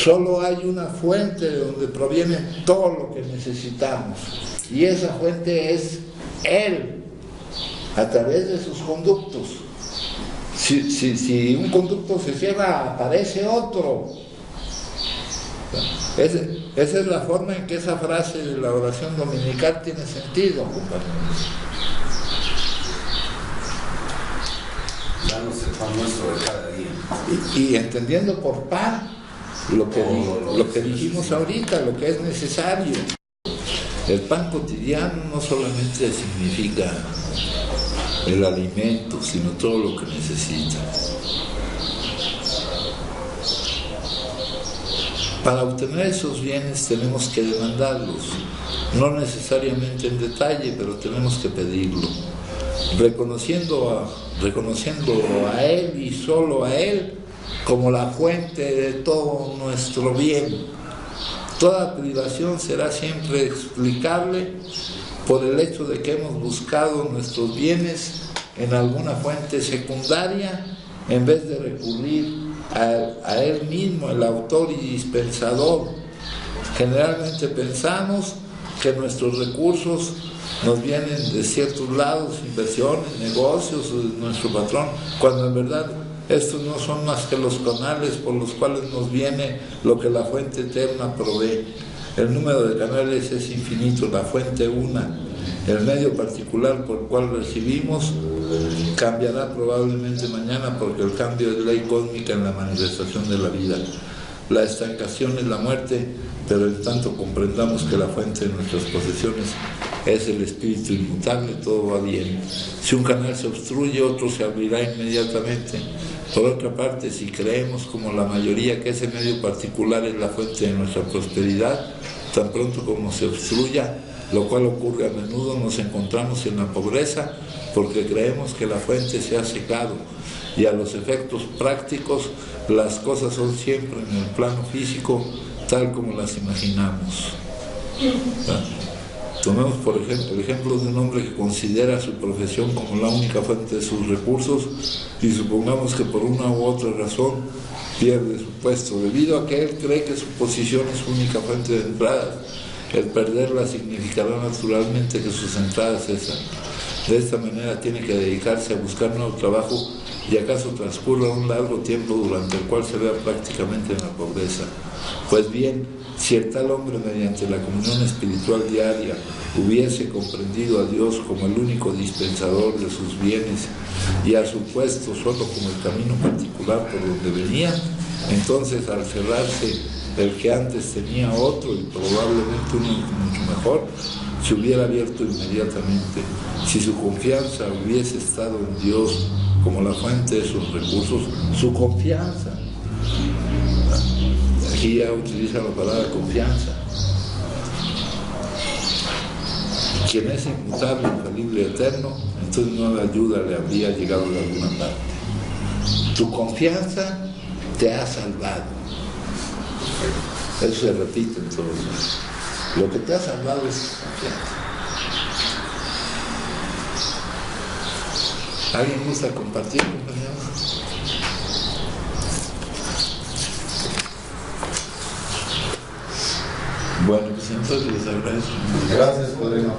Solo hay una fuente de donde proviene todo lo que necesitamos. Y esa fuente es Él, a través de sus conductos. Si un conducto se cierra, aparece otro. Esa es la forma en que esa frase de la oración dominical tiene sentido, compañeros. Danos el pan nuestro de cada día. Y entendiendo por pan lo que dijimos ahorita, lo que es necesario. El pan cotidiano no solamente significa el alimento, sino todo lo que necesita. Para obtener esos bienes tenemos que demandarlos, no necesariamente en detalle, pero tenemos que pedirlo, reconociendo a Él y solo a Él como la fuente de todo nuestro bien. Toda privación será siempre explicable por el hecho de que hemos buscado nuestros bienes en alguna fuente secundaria en vez de recurrir a Él mismo, el autor y dispensador. Generalmente pensamos que nuestros recursos nos vienen de ciertos lados, inversiones, negocios, de nuestro patrón, cuando en verdad estos no son más que los canales por los cuales nos viene lo que la fuente eterna provee. El número de canales es infinito, la fuente una. El medio particular por el cual recibimos cambiará probablemente mañana porque el cambio es ley cósmica en la manifestación de la vida. La estancación es la muerte, pero en tanto comprendamos que la fuente de nuestras posesiones es el espíritu inmutable, todo va bien. Si un canal se obstruye, otro se abrirá inmediatamente. Por otra parte, si creemos como la mayoría que ese medio particular es la fuente de nuestra prosperidad, tan pronto como se obstruya, lo cual ocurre a menudo. Nos encontramos en la pobreza porque creemos que la fuente se ha secado, y a los efectos prácticos las cosas son siempre en el plano físico tal como las imaginamos. Tomemos por ejemplo el ejemplo de un hombre que considera su profesión como la única fuente de sus recursos, y supongamos que por una u otra razón pierde su puesto, debido a que él cree que su posición es su única fuente de entradas. El perderla significará naturalmente que sus entradas cesan. De esta manera tiene que dedicarse a buscar nuevo trabajo, y acaso transcurra un largo tiempo durante el cual se vea prácticamente en la pobreza. Pues bien, si el tal hombre, mediante la comunión espiritual diaria, hubiese comprendido a Dios como el único dispensador de sus bienes y a su puesto solo como el camino particular por donde venía, entonces al cerrarse el que antes tenía otro y probablemente uno mucho mejor, se hubiera abierto inmediatamente. Si su confianza hubiese estado en Dios como la fuente de sus recursos, su confianza, aquí ya utiliza la palabra confianza, quien es inmutable, infalible, eterno, entonces nueva ayuda le habría llegado de alguna parte. Tu confianza te ha salvado. Eso se repite en todos lados. Lo que te ha salvado es tu confianza. ¿Alguien gusta compartir, compañeros? Bueno, pues entonces les agradezco. Gracias, padrino.